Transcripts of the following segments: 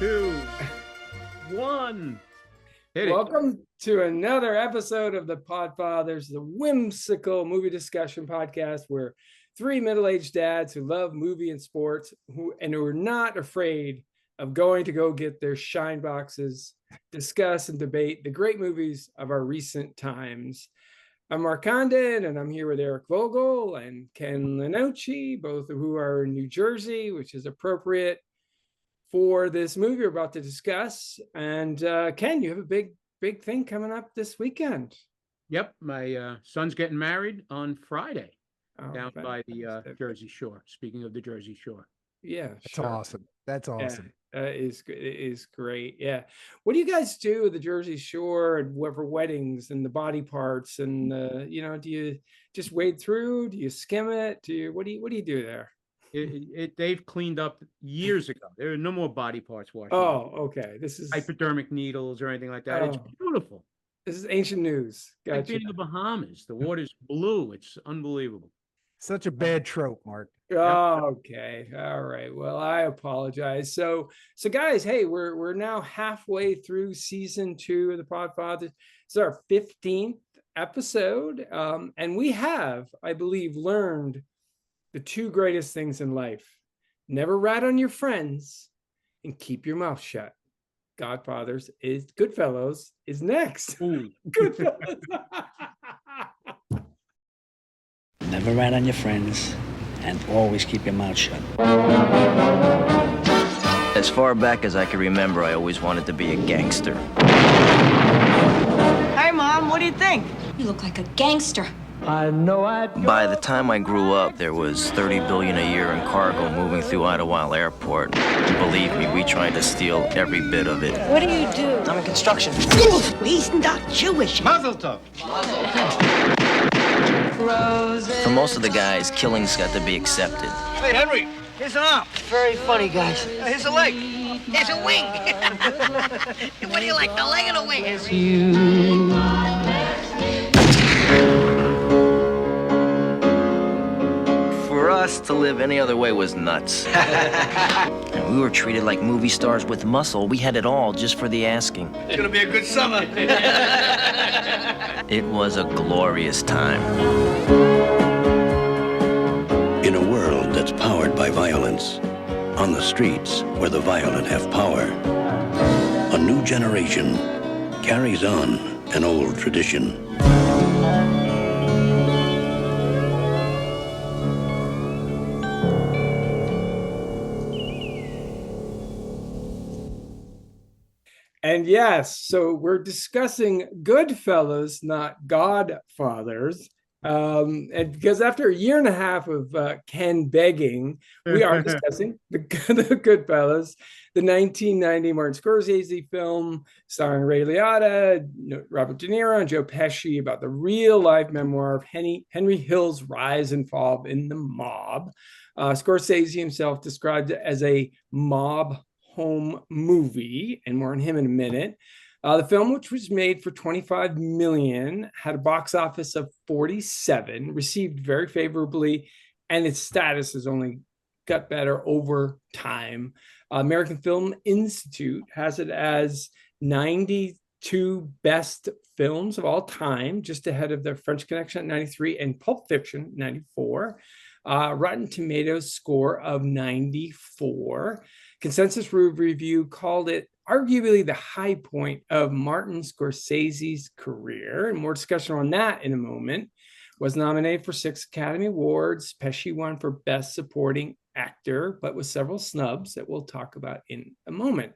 two, one. Welcome to another episode of the Podfatherz, the whimsical movie discussion podcast where three middle-aged dads who love movie and sports who are not afraid of going to go get their shine boxes, discuss and debate the great movies of our recent times. I'm Mark Condon, and I'm here with Eric Vogel and Ken Lenoci, both of who are in New Jersey, which is appropriate for this movie we're about to discuss. And Ken, you have a big thing coming up this weekend. Yep, my son's getting married on Friday down fantastic. by the Jersey Shore. Speaking of the Jersey Shore. Yeah, that's awesome. That's awesome. Yeah, it is great. Yeah. What do you guys do at the Jersey Shore and for weddings and the body parts? And do you just wade through? Do you skim it? What do you do there? They've cleaned up years ago. There are no more body parts washing. Oh, okay. This is hypodermic needles or anything like that. It's beautiful. This is ancient news. Gotcha. Like being in the Bahamas. The water's blue. It's unbelievable. Such a bad trope, Mark. Oh, okay. All right. Well, I apologize. So guys, hey, we're now halfway through season 2 of the Podfatherz. It's our 15th episode. And we have, I believe, learned the two greatest things in life: never rat on your friends and keep your mouth shut. Goodfellas is next. Goodfellas. Never rat on your friends and always keep your mouth shut. As far back as I can remember, I always wanted to be a gangster. Hey, Mom, what do you think? You look like a gangster. By the time I grew up, there was $30 billion a year in cargo moving through Idlewild Airport. Believe me, we tried to steal every bit of it. What do you do? I'm in construction. He's not Jewish. Mazel tov. For most of the guys, killing's got to be accepted. Hey, Henry, here's an arm. Very funny, guys. Here's a leg. There's a wing. What do you like, the leg or the wing? For us, to live any other way was nuts. And we were treated like movie stars with muscle. We had it all just for the asking. It's gonna be a good summer. It was a glorious time. In a world that's powered by violence, on the streets where the violent have power, a new generation carries on an old tradition. And yes, so we're discussing Goodfellas, not Godfathers. And because after a year and a half of Ken begging, we are discussing the Goodfellas, the 1990 Martin Scorsese film starring Ray Liotta, Robert De Niro, and Joe Pesci about the real-life memoir of Henry Hill's rise and fall in the mob. Scorsese himself described it as a mob home movie, and more on him in a minute. The film, which was made for $25 million, had a box office of 47, received very favorably, and its status has only got better over time. American Film Institute has it as 92 best films of all time, just ahead of The French Connection at 93 and Pulp Fiction 94. Rotten Tomatoes score of 94. Consensus Review called it arguably the high point of Martin Scorsese's career, and more discussion on that in a moment. Was nominated for 6 Academy Awards. Pesci won for Best Supporting Actor, but with several snubs that we'll talk about in a moment.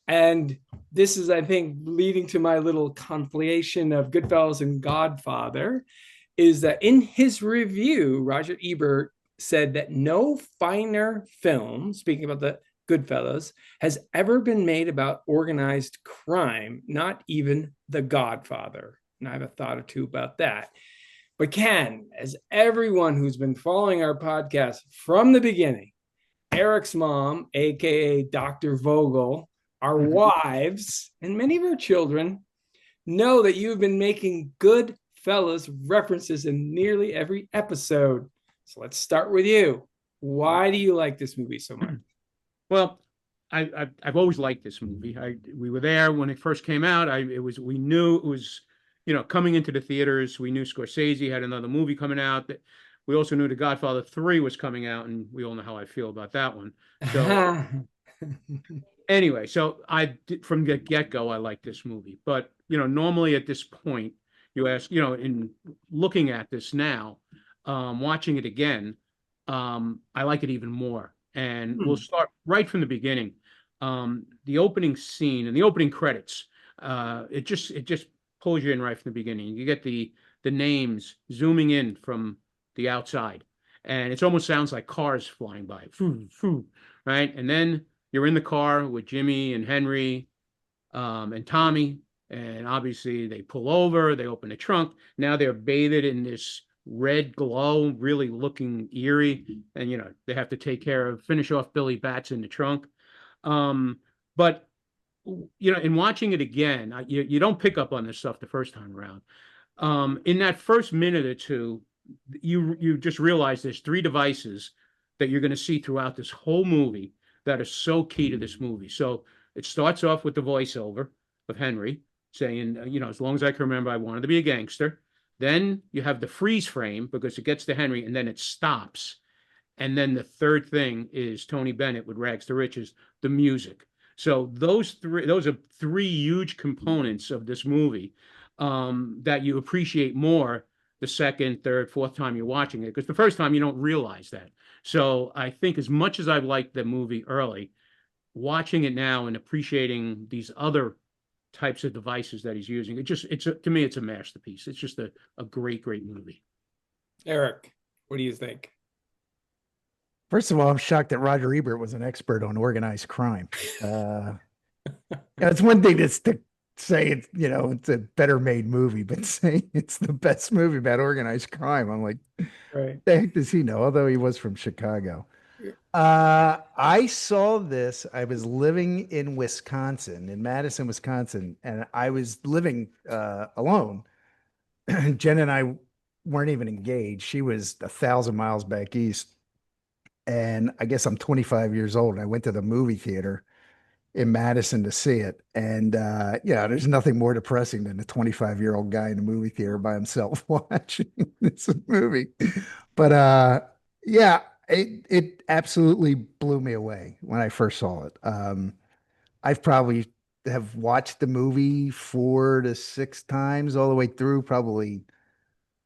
And this is, I think, leading to my little conflation of Goodfellas and Godfather, is that in his review, Roger Ebert said that no finer film, speaking about the Goodfellas, has ever been made about organized crime, not even The Godfather. And I have a thought or two about that. But Ken, as everyone who's been following our podcast from the beginning, Eric's mom, aka Dr. Vogel, our wives, and many of our children know that you've been making Goodfellas references in nearly every episode. So let's start with you. Why do you like this movie so much? Well, I've always liked this movie. We were there when it first came out. We knew it was, coming into the theaters. We knew Scorsese had another movie coming out. That we also knew The Godfather 3 was coming out, and we all know how I feel about that one. So anyway, from the get-go, I like this movie. But normally at this point, you ask, in looking at this now, watching it again, I like it even more. And we'll start right from the beginning. The opening scene and the opening credits, it just pulls you in right from the beginning. You get the names zooming in from the outside, and it almost sounds like cars flying by, right? And then you're in the car with Jimmy and Henry, and Tommy, and obviously they pull over, they open the trunk. Now they're bathed in this red glow, really looking eerie, and they have to finish off Billy Bats in the trunk. But in watching it again, you don't pick up on this stuff the first time around. In that first minute or two, you just realize there's 3 devices that you're going to see throughout this whole movie that are so key to this movie. So it starts off with the voiceover of Henry saying, as long as I can remember, I wanted to be a gangster. Then you have the freeze frame because it gets to Henry and then it stops. And then the third thing is Tony Bennett with Rags to Riches, the music. So those are 3 huge components of this movie that you appreciate more the second, third, fourth time you're watching it, because the first time you don't realize that. So I think as much as I've liked the movie early, watching it now and appreciating these other types of devices that he's using, to me, it's a masterpiece. It's just a great movie. Eric, what do you think? First of all, I'm shocked that Roger Ebert was an expert on organized crime. It's one thing to say it's a better made movie, but saying it's the best movie about organized crime, I'm like, right. The heck does he know? Although he was from Chicago. I saw this. I was living in Wisconsin, in Madison, Wisconsin, and I was living alone. Jen and I weren't even engaged. She was 1,000 miles back east. And I guess I'm 25 years old. And I went to the movie theater in Madison to see it. And there's nothing more depressing than a 25-year-old guy in a movie theater by himself watching this movie. But it absolutely blew me away when I first saw it. I've probably have watched the movie 4 to 6 times all the way through, probably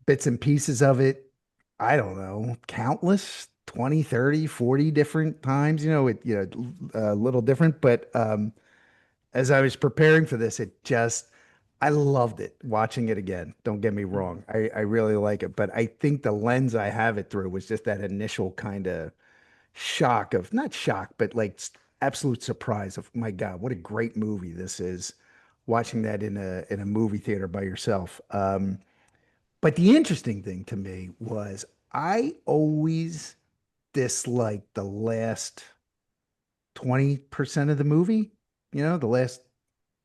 bits and pieces of it. I don't know, countless, 20, 30, 40 different times, a little different. But as I was preparing for this, I loved it watching it again. Don't get me wrong. I really like it. But I think the lens I have it through was just that initial kind of shock of, not shock, but like absolute surprise of, my God, what a great movie this is, watching that in a movie theater by yourself. But the interesting thing to me was I always disliked the last 20% of the movie, the last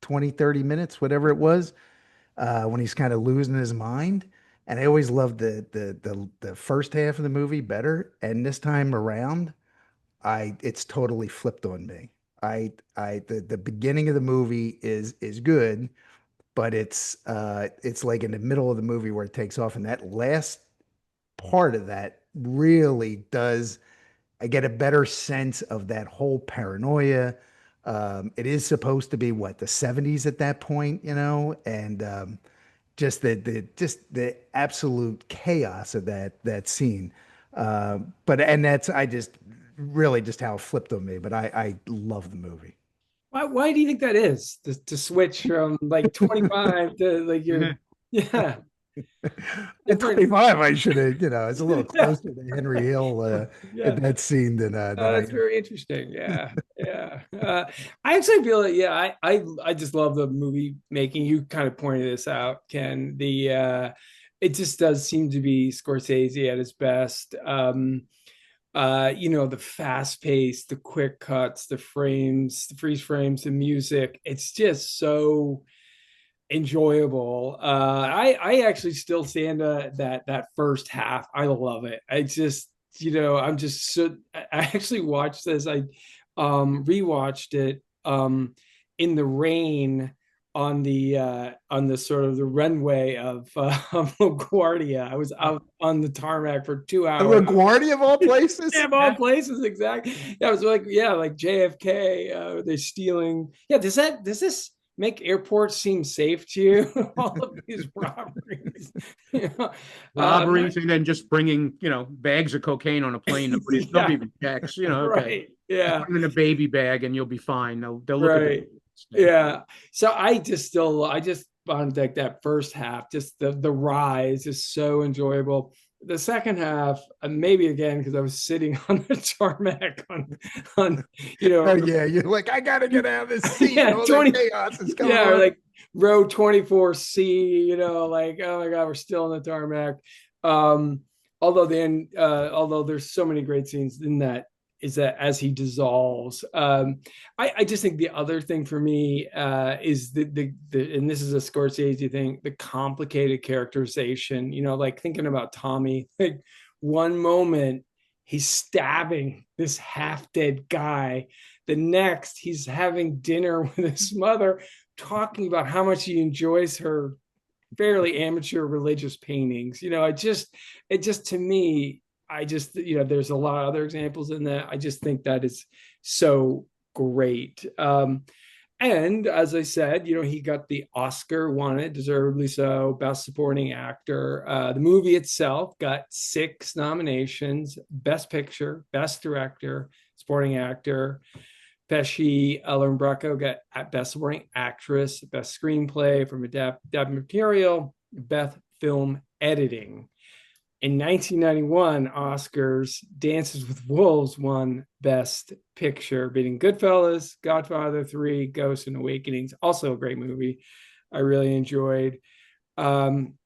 20, 30 minutes, whatever it was, when he's kind of losing his mind. And I always loved the first half of the movie better. And this time around, it's totally flipped on me. The beginning of the movie is good, but it's like in the middle of the movie where it takes off, and that last part of that really does. I get a better sense of that whole paranoia. It is supposed to be the 70s at that point, and just the absolute chaos of that scene. That's really just how it flipped on me. But I love the movie. Why do you think that is? To switch from like 25 to like your yeah. At 25, I should have, it's a little closer to Henry Hill in that scene than that's very interesting. Yeah. I actually feel like, I just love the movie making. You kind of pointed this out, Ken. It just does seem to be Scorsese at his best. The fast pace, the quick cuts, the frames, the freeze frames, the music. It's just so enjoyable. I actually still stand that first half. I love it. I just, I actually watched this. rewatched it in the rain on the sort of the runway of LaGuardia. I was out on the tarmac for 2 hours. LaGuardia of all places. Yeah, of all places, exactly. That was like, yeah, like JFK. They're stealing. Yeah, does this make airports seem safe to you? All of these robberies, you know? Robberies, and then just bringing, bags of cocaine on a plane. Nobody even checks, okay. Right. Yeah. Put them in a baby bag and you'll be fine. They'll look at Right. the Yeah. So I just found like that first half, just the rise is so enjoyable. The second half, maybe again, because I was sitting on the tarmac on Oh yeah, you're like, I gotta get out of this seat. Yeah, All 20 that chaos is going yeah, on. like row 24C, like, oh my God, we're still on the tarmac. Although there's so many great scenes in that, is that as he dissolves. I just think the other thing for me is the and this is a Scorsese thing, the complicated characterization, like thinking about Tommy, like one moment he's stabbing this half-dead guy. The next, he's having dinner with his mother, talking about how much he enjoys her fairly amateur religious paintings. It just to me, there's a lot of other examples in that. I just think that is so great. And as I said, he got the Oscar, won it, deservedly so, Best Supporting Actor. The movie itself got 6 nominations: Best Picture, Best Director, Supporting Actor. Pesci, Ellen Bracco got Best Supporting Actress, Best Screenplay from Adapted Material, Best Film Editing. In 1991, Oscars, Dances with Wolves won Best Picture, beating Goodfellas, Godfather 3, Ghosts and Awakenings. Also a great movie I really enjoyed. It's kind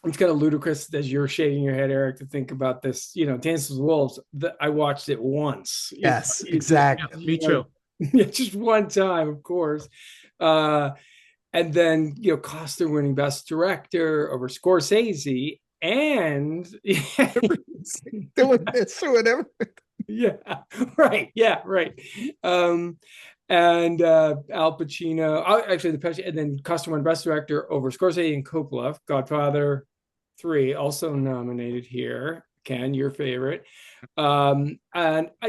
of ludicrous as you're shaking your head, Eric, to think about this. Dances with Wolves, I watched it once. Yes, exactly. Me too. Yeah, just one time, of course. And then, Costner winning Best Director over Scorsese, and doing this or whatever. Yeah, right. Yeah, right. And Al Pacino, actually the Pesci, and then Costner won Best Director over Scorsese and Coppola. Godfather 3 also nominated here. Ken, your favorite. And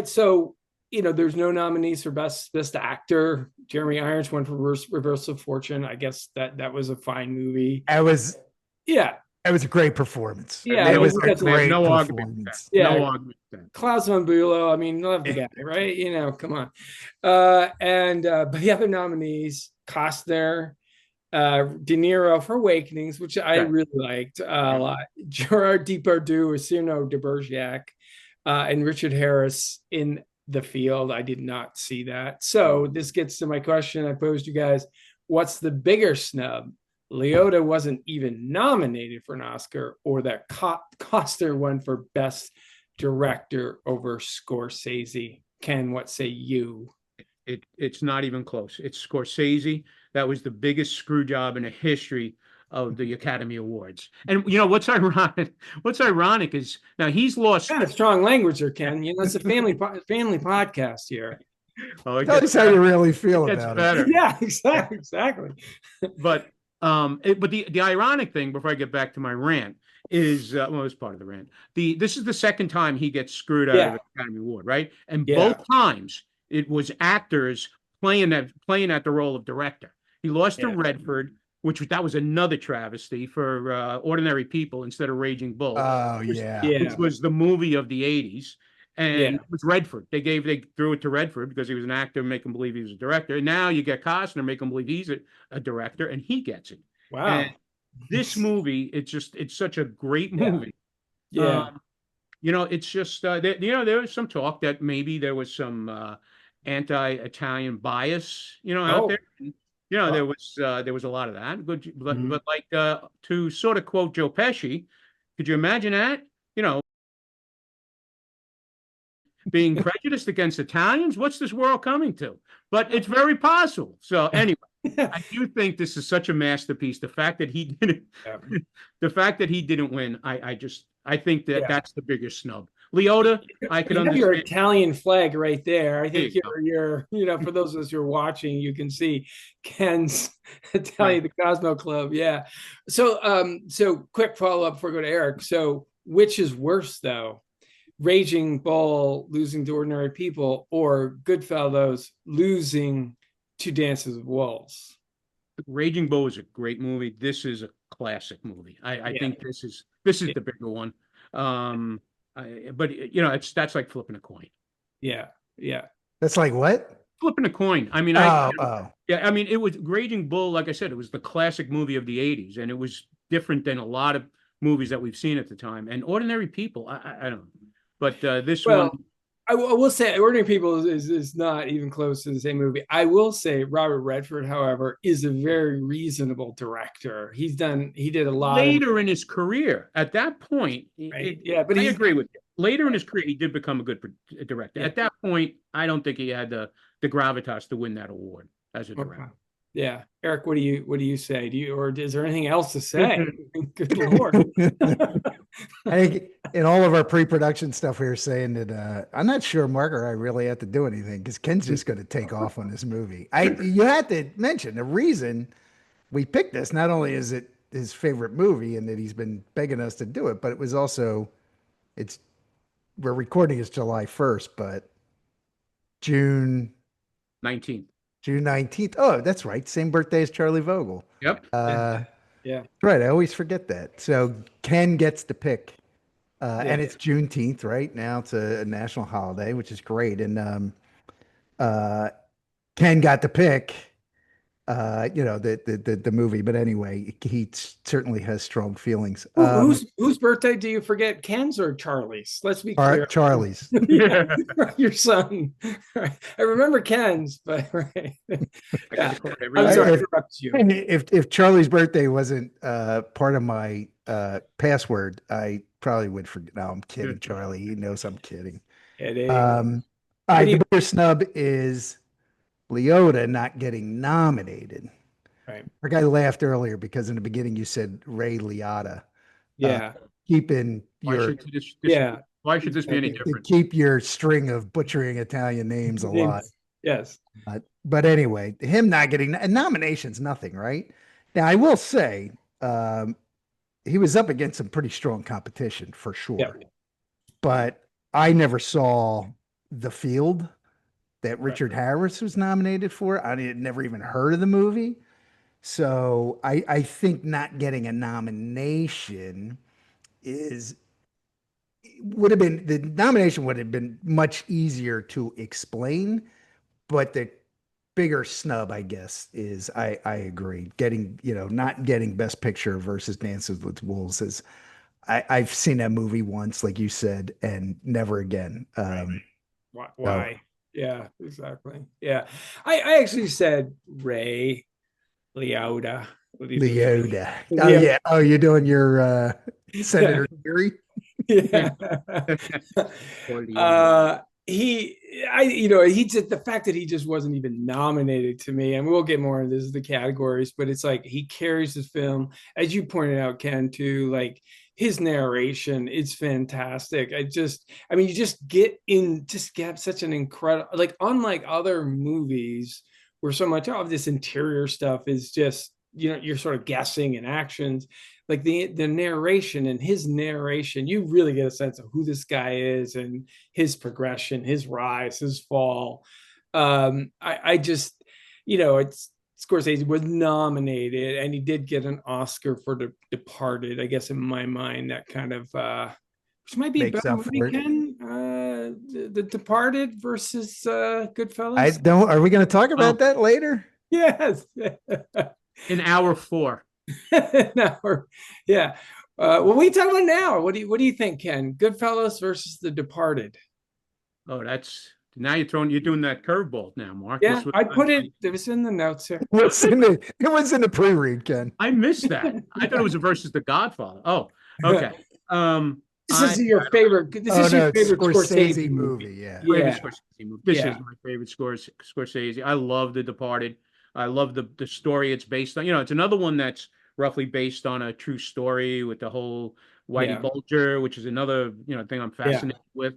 so there's no nominees for best actor. Jeremy Irons won for Reverse of Fortune. I guess that was a fine movie. It was a great performance. Yeah, it was a great no performance. Yeah, no argument. Klaus von Bülow. I mean, love the guy, right? Come on. But the other nominees: Costner, De Niro for Awakenings, which I really liked a lot. Gerard Depardieu, Cyrano de Bergerac, and Richard Harris in The Field. I did not see that. So this gets to my question I posed you guys. What's the bigger snub? Liotta wasn't even nominated for an Oscar, or that Costner won for Best Director over Scorsese. Ken, what say you? It's not even close. It's Scorsese. That was the biggest screw job in the history of the Academy Awards. And what's ironic? What's ironic is now he's lost. Kind of strong language there, Ken. It's a family podcast here. Oh, Tell us how you really feel about it. Yeah, exactly. But the ironic thing, before I get back to my rant, is it was part of the rant. This is the second time he gets screwed out of the Academy Award, right? And both times it was actors playing at the role of director. He lost to Redford, that was another travesty for Ordinary People instead of Raging Bull. Oh, which was the movie of the 80s. And it was Redford. They threw it to Redford because he was an actor, make him believe he was a director. And now you get Costner, make him believe he's a director, and he gets it. Wow. And this movie, it's such a great movie. Yeah. It's just there was some talk that maybe there was some anti-Italian bias, out there. There was a lot of that. But like to sort of quote Joe Pesci, could you imagine that? Being prejudiced against Italians? What's this world coming to? But it's very possible. So anyway, I do think this is such a masterpiece. The fact that he didn't win, I think that's the biggest snub. Leota, I could You have your understand. Italian flag right there. I think There you go. you're for those of us who are watching, you can see Ken's Italian, Right. the Cosmo Club. Yeah. So quick follow-up before I go to Eric. So which is worse though? Raging Bull losing to Ordinary People or Goodfellas losing to Dances with Wolves? Raging Bull is a great movie. This is a classic movie. I Yeah. think this is the bigger one. But that's like flipping a coin. Yeah. Yeah. That's like what? Flipping a coin. I mean, Oh. yeah, I mean, it was Raging Bull. Like I said, it was the classic movie of the '80s, and it was different than a lot of movies that we've seen at the time. And Ordinary People, I don't know, but this Well, one, I will say Ordinary People is not even close to the same movie. I will say Robert Redford, however, is a very reasonable director. He did a lot later in his career, at that point, right? Yeah, but I he's agree with you. Later in his career, he did become a good director. Yeah. At that point, I don't think he had the gravitas to win that award as a director. Okay. Yeah, Eric, what do you say? Is there anything else to say? Good Lord. I think in all of our pre-production stuff, we were saying that I'm not sure Mark or I really have to do anything because Ken's just going to take off on this movie. You had to mention the reason we picked this. Not only is it his favorite movie and that he's been begging us to do it, but it was also we're recording is July 1st, but June 19th. June 19th. Oh, that's right. Same birthday as Charlie Vogel. Yep. Yeah. Right. I always forget that. So Ken gets to pick. And it's Juneteenth, right? Now it's a national holiday, which is great. And Ken got to pick the movie. But anyway, he certainly has strong feelings. Whose birthday do you forget? Ken's or Charlie's? Let's be clear. Charlie's. Your son. Right. I remember Ken's, but right. Yeah. I'm I'm sorry to interrupt you. If Charlie's birthday wasn't part of my password, I probably would forget. No, I'm kidding, Charlie. He knows I'm kidding. It is. All right, the bigger snub is Leota not getting nominated. Right. Our guy laughed earlier because in the beginning you said Ray Liotta. Yeah. Keeping your Why should this be any different? keep your string of butchering Italian names alive. Yes. But anyway, him not getting nominations, nothing, right? Now I will say, he was up against some pretty strong competition for sure. Yeah. But I never saw The Field that Richard Harris was nominated for. I had never even heard of the movie. So I think not getting a nomination would have been much easier to explain, but the bigger snub, I guess, is I agree. Not getting Best Picture versus Dances with Wolves is I've seen that movie once, like you said, and never again. Why? So. Yeah, exactly. Yeah. I actually said Ray Liotta. Liotta. Oh yeah. Oh, you're doing your Senator theory? Yeah. He just the fact that he just wasn't even nominated to me, and we'll get more into this, the categories, but it's like he carries the film, as you pointed out, Ken, too. Like his narration is fantastic. You just get such an incredible, like unlike other movies where so much of this interior stuff is just you're sort of guessing in actions. Like the narration and his narration, you really get a sense of who this guy is and his progression, his rise, his fall. It's Scorsese was nominated and he did get an Oscar for The Departed. I guess in my mind, that kind of which might be a better weekend. The Departed versus Goodfellas. Are we going to talk about that later? Yes. In hour 4. Yeah. What are we talking about now? What do you think, Ken? Goodfellas versus The Departed. Oh, now you're doing that curveball now, Mark. Yeah, I put it. It was in the notes here. It was in the pre-read, Ken. I missed that. I thought it was versus The Godfather. Oh, okay. This is your favorite. This is your favorite Scorsese movie. Yeah. Scorsese movie. This is my favorite Scorsese. I love The Departed. I love the story it's based on. It's another one that's roughly based on a true story with the whole Whitey Yeah. Bulger, which is another, thing I'm fascinated with.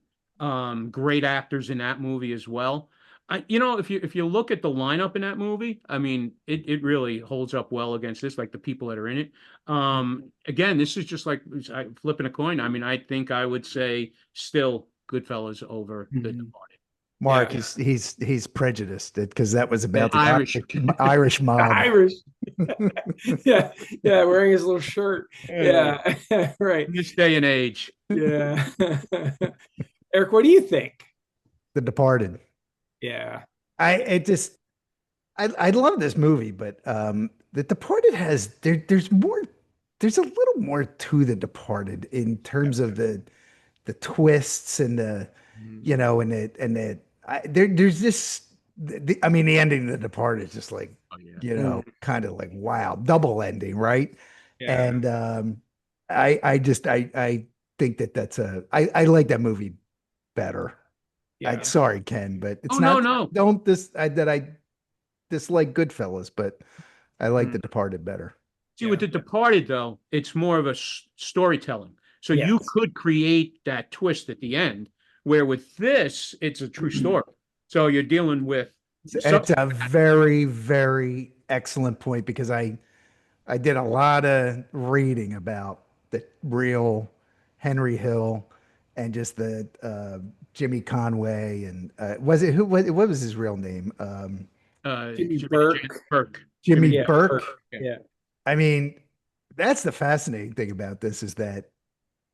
Great actors in that movie as well. If you look at the lineup in that movie, I mean, it really holds up well against this, like the people that are in it. Again, this is just like flipping a coin. I mean, I think I would say still Goodfellas over The Departed. Mark, Yeah. he's prejudiced because that was about the Irish. Irish mob. Irish. Yeah, yeah, wearing his little shirt. Yeah, right. In this day and age. Yeah. Eric, what do you think? The Departed. Yeah. I love this movie, but The Departed there's more, there's a little more to The Departed in terms of the twists and there's this I mean the ending of The Departed is just like kind of like wow, double ending, right? Yeah. And I think that's I like that movie better. Yeah. Sorry, Ken, but it's Oh, not. no. Don't I dislike Goodfellas, but I like The Departed better. See, with The Departed, though, it's more of a storytelling. So Yes. you could create that twist at the end, where with this, it's a true story. So you're dealing with. It's a very, very excellent point because I did a lot of reading about the real Henry Hill and just the Jimmy Conway and what was his real name? Jimmy Burke. Jimmy Yeah, Burke. Yeah. I mean, that's the fascinating thing about this is that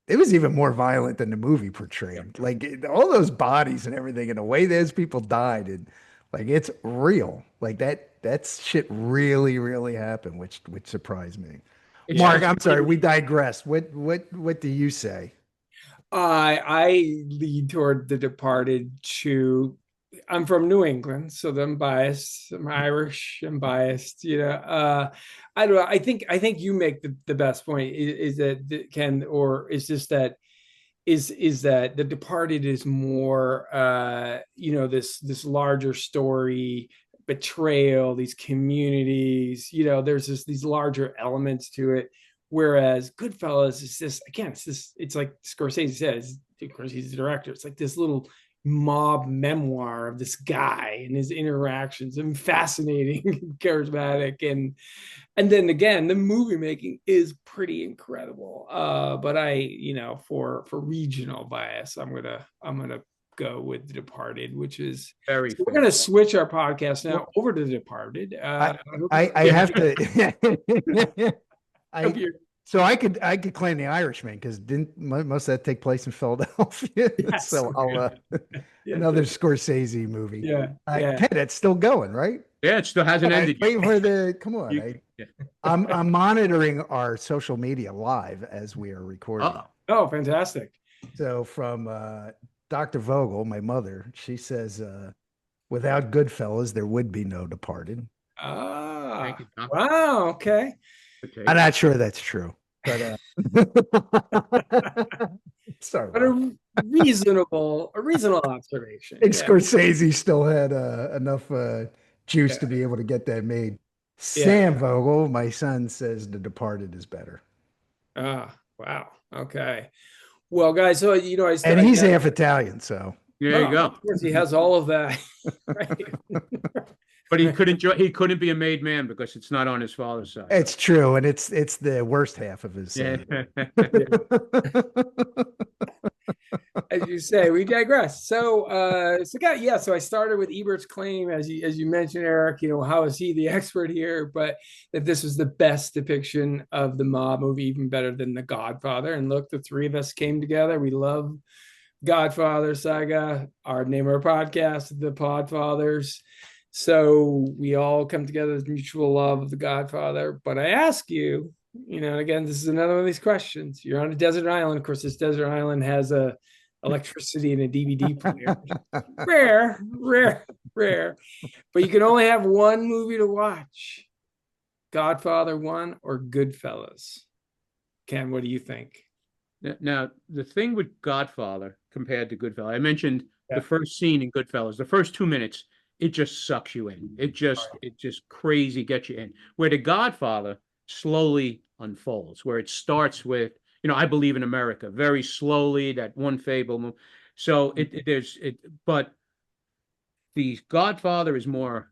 it was even more violent than the movie portrayed. Like all those bodies and everything and the way those people died and like it's real. Like that shit really, really happened, which surprised me. Mark, I'm sorry, we digress. What do you say? I lead toward The Departed too. I'm from New England, so I'm biased. I'm Irish. I'm biased. I don't know. I think you make the best point. Is that Ken, or is just that is that The Departed is more this larger story, betrayal, these communities. There's these larger elements to it. Whereas Goodfellas is this again. It's like Scorsese says. Of course, he's the director. It's like this little mob memoir of this guy and his interactions, and fascinating, charismatic, and then again, the movie making is pretty incredible. But for regional bias, I'm gonna go with The Departed, which is Very. So we're gonna switch our podcast now over to The Departed. I have to. So I could claim The Irishman because didn't most of that take place in Philadelphia? Yes. So I'll another Scorsese movie. Yeah, Ken, it's still going, right? Yeah, it still hasn't ended. Wait for come on. I'm monitoring our social media live as we are recording. Oh, fantastic. So from Dr. Vogel, my mother, she says, without Goodfellas, there would be no Departed. Thank you, wow. Okay. I'm not sure that's true, but sorry. But a reasonable observation. I think Scorsese still had enough juice to be able to get that made. Sam Vogel, my son, says The Departed is better. Wow. Okay. Well, guys, so and he's half Italian, so there you go. Of course, he has all of that. Right. But he couldn't be a made man because it's not on his father's side. It's true, and it's the worst half of his. Yeah. As you say, we digress. So I started with Ebert's claim, as you mentioned, Eric. How is he the expert here? But that this was the best depiction of the mob movie, even better than The Godfather. And look, the three of us came together. We love Godfather saga. Our name of our podcast, The Podfatherz. So we all come together with mutual love of The Godfather. But I ask you, again, this is another one of these questions. You're on a desert island. Of course, this desert island has electricity and a DVD player. Rare. But you can only have one movie to watch. Godfather 1 or Goodfellas. Ken, what do you think? Now, the thing with Godfather compared to Goodfellas, I mentioned the first scene in Goodfellas, the first 2 minutes, it just sucks you in. It just crazy gets you in. Where The Godfather, slowly unfolds, where it starts with, I believe in America, very slowly, that one fable. So but the Godfather is more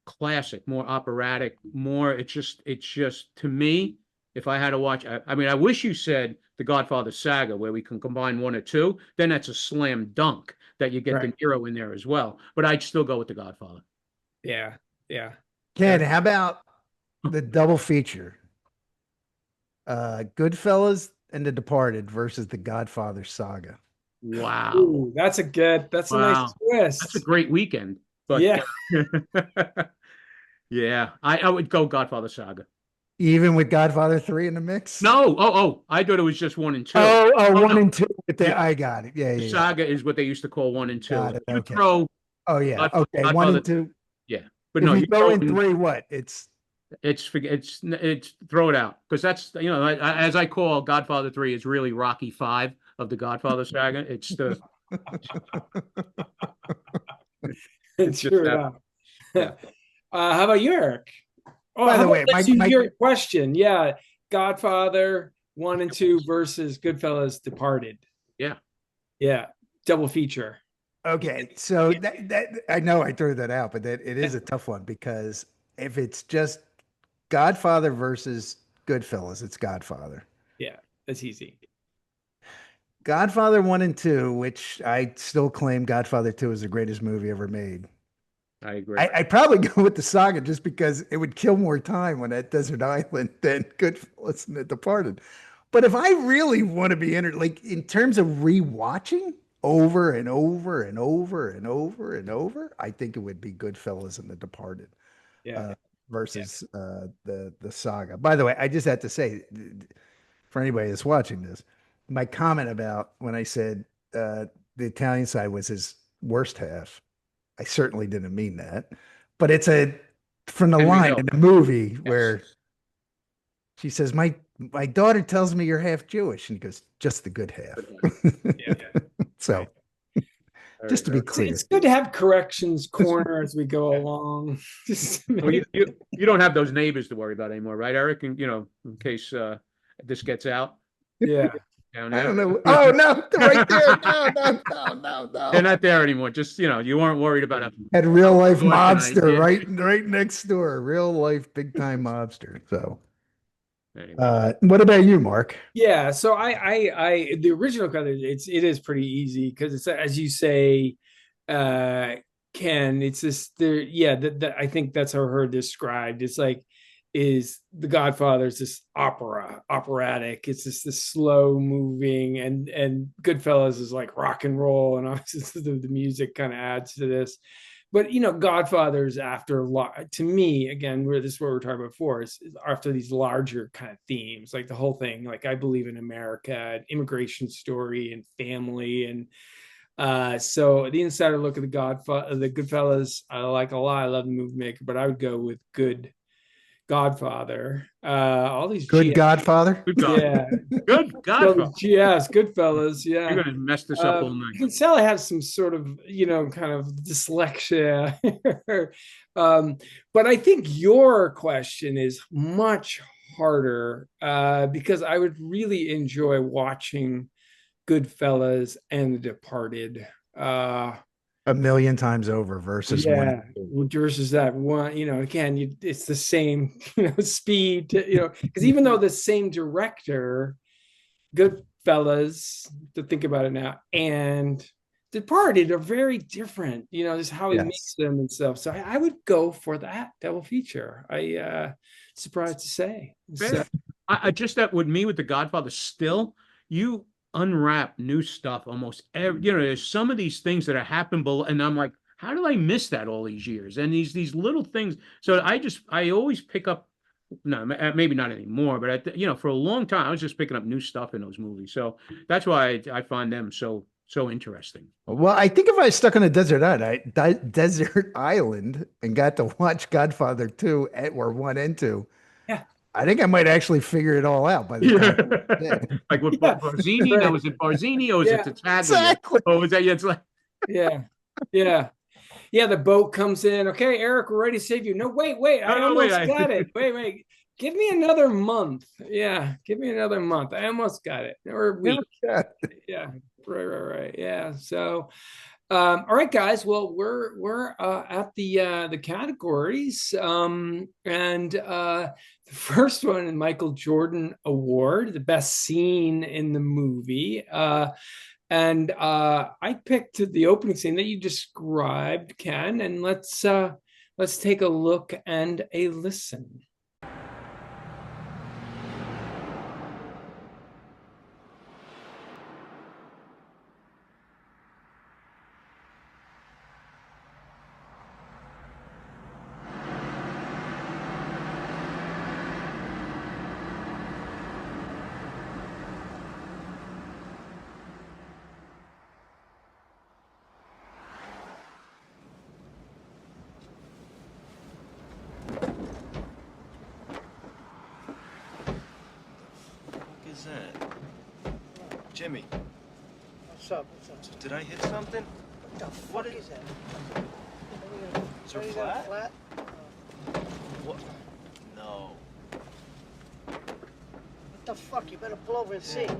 classic, more operatic, more, it's just to me, if I had to watch, I mean, I wish you said the Godfather saga where we can combine one or two, then that's a slam dunk that you get Right. De Niro in there as well. But I'd still go with the Godfather. Yeah. Yeah. Ken, how about the double feature? Goodfellas and The Departed versus the Godfather saga. Wow. Ooh, that's a nice Wow. twist. That's a great weekend. But Yeah. yeah, I would go Godfather saga. Even with Godfather 3 in the mix? No, I thought it was just 1 and 2. One no. and two. Yeah. I got it. Yeah, The yeah. saga is what they used to call 1 and 2. Got it, You okay. throw, Oh, yeah. Okay. Godfather- 1 and 2. yeah, but If no, you you go throw in 3, what? it's throw it out, because that's, as I call Godfather 3 is really Rocky 5 of the Godfather saga. It's the it's just Sure that. enough. Yeah. How about you, Eric? Oh, By how the about way, let's my- use my- your question. Yeah, Godfather 1 and 2 versus Goodfellas Departed. Yeah. Yeah, double feature. Okay, so that I know I threw that out, but that it is a tough one, because if it's just Godfather versus Goodfellas, it's Godfather. Yeah, that's easy. Godfather 1 and 2, which I still claim Godfather 2 is the greatest movie ever made. I agree. I'd probably go with the saga just because it would kill more time on that desert island than Goodfellas and The Departed. But if I really want to be like in terms of rewatching over and over and over and over and over, I think it would be Goodfellas and The Departed. Yeah. Versus the saga. By the way, I just had to say, for anybody that's watching this, my comment about when I said the Italian side was his worst half, I certainly didn't mean that, but it's from the Henry line Hill. in the movie where she says, my daughter tells me you're half Jewish, and he goes, just the good half. Yeah. So just to be clear, It's good to have corrections corner as we go along. Just to Well, make- you don't have those neighbors to worry about anymore, right, Eric? And in case this gets out yeah. down I there. don't know. Oh no, right there. No. They're not there anymore. Just you weren't worried about it. Had real life Door tonight, mobster yeah. right next door. Real life big time mobster. So Anyway. what about you, Mark? Yeah, so I the original cut, it is pretty easy because it's, as you say, Ken, it's this there. Yeah, I think that's how I heard described. It's like, is the Godfather's this operatic. It's just this slow moving, and Goodfellas is like rock and roll, and obviously the music kind of adds to this. But Godfather's after to me, again, this is what we were talking about before, is after these larger kind of themes, like the whole thing, like I believe in America, an immigration story, and family, and so the insider look at the Goodfellas, I like a lot. I love the movie maker, but I would go with Godfather. All these Good Godfather. Good God. yeah, Good Godfather. yes, Goodfellas, yeah. You're gonna mess this up all night. You can tell I have some sort of, kind of dyslexia. But I think your question is much harder because I would really enjoy watching Goodfellas and The Departed. A million times over versus versus that one, again, it's the same, speed, because even though the same director, Goodfellas, to think about it now, and Departed are very different, just how he makes them and stuff. So I would go for that double feature. Surprised to say. So, I just that with me with the Godfather, still you unwrap new stuff almost every, there's some of these things that have happened below, and I'm like, how did I miss that all these years? And these little things. So I always pick up, no, maybe not anymore, but for a long time I was just picking up new stuff in those movies. So that's why I find them so interesting. Well, I think if I was stuck on a desert island and got to watch Godfather 2 or 1 and 2, I think I might actually figure it all out by the time. Like with Barzini, right. Now was it Barzini or was it Tattaglia? Exactly. Oh, was that? Yeah, it's like yeah. The boat comes in. Okay, Eric, we're ready to save you. No, wait. I No, almost wait, got it. Wait. Give me another month. Yeah, give me another month. I almost got it. Or a week. Yeah. Yeah. Right. Yeah. So all right, guys. Well, we're at the categories. And the first one, the Michael Jordan Award, the best scene in the movie. And I picked the opening scene that you described, Ken, and let's take a look and a listen. What is that? Jimmy, What's up? did I hit something? What the fuck is that? Is it Is flat? that flat? What? No. What the fuck? You better pull over and see. Yeah.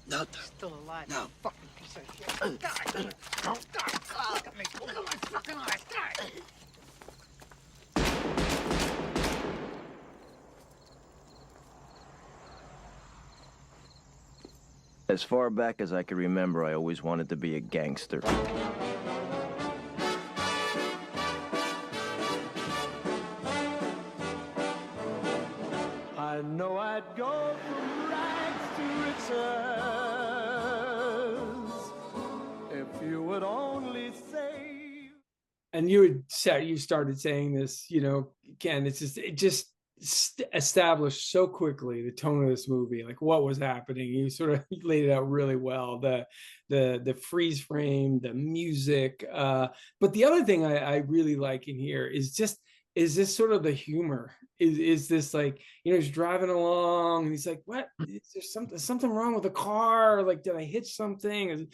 No. Still alive. No. Fucking piece of shit. God. God. Look at me. Look at my fucking eyes. God. As far back as I can remember, I always wanted to be a gangster. I know I'd go from rags to riches if you would only say. And you started saying this, Ken, it just established so quickly the tone of this movie, like what was happening. You sort of laid it out really well, the freeze frame, the music. But the other thing I really like in here is this sort of the humor. Is this like, he's driving along and he's like, what? Is there something wrong with the car? Like, did I hit something?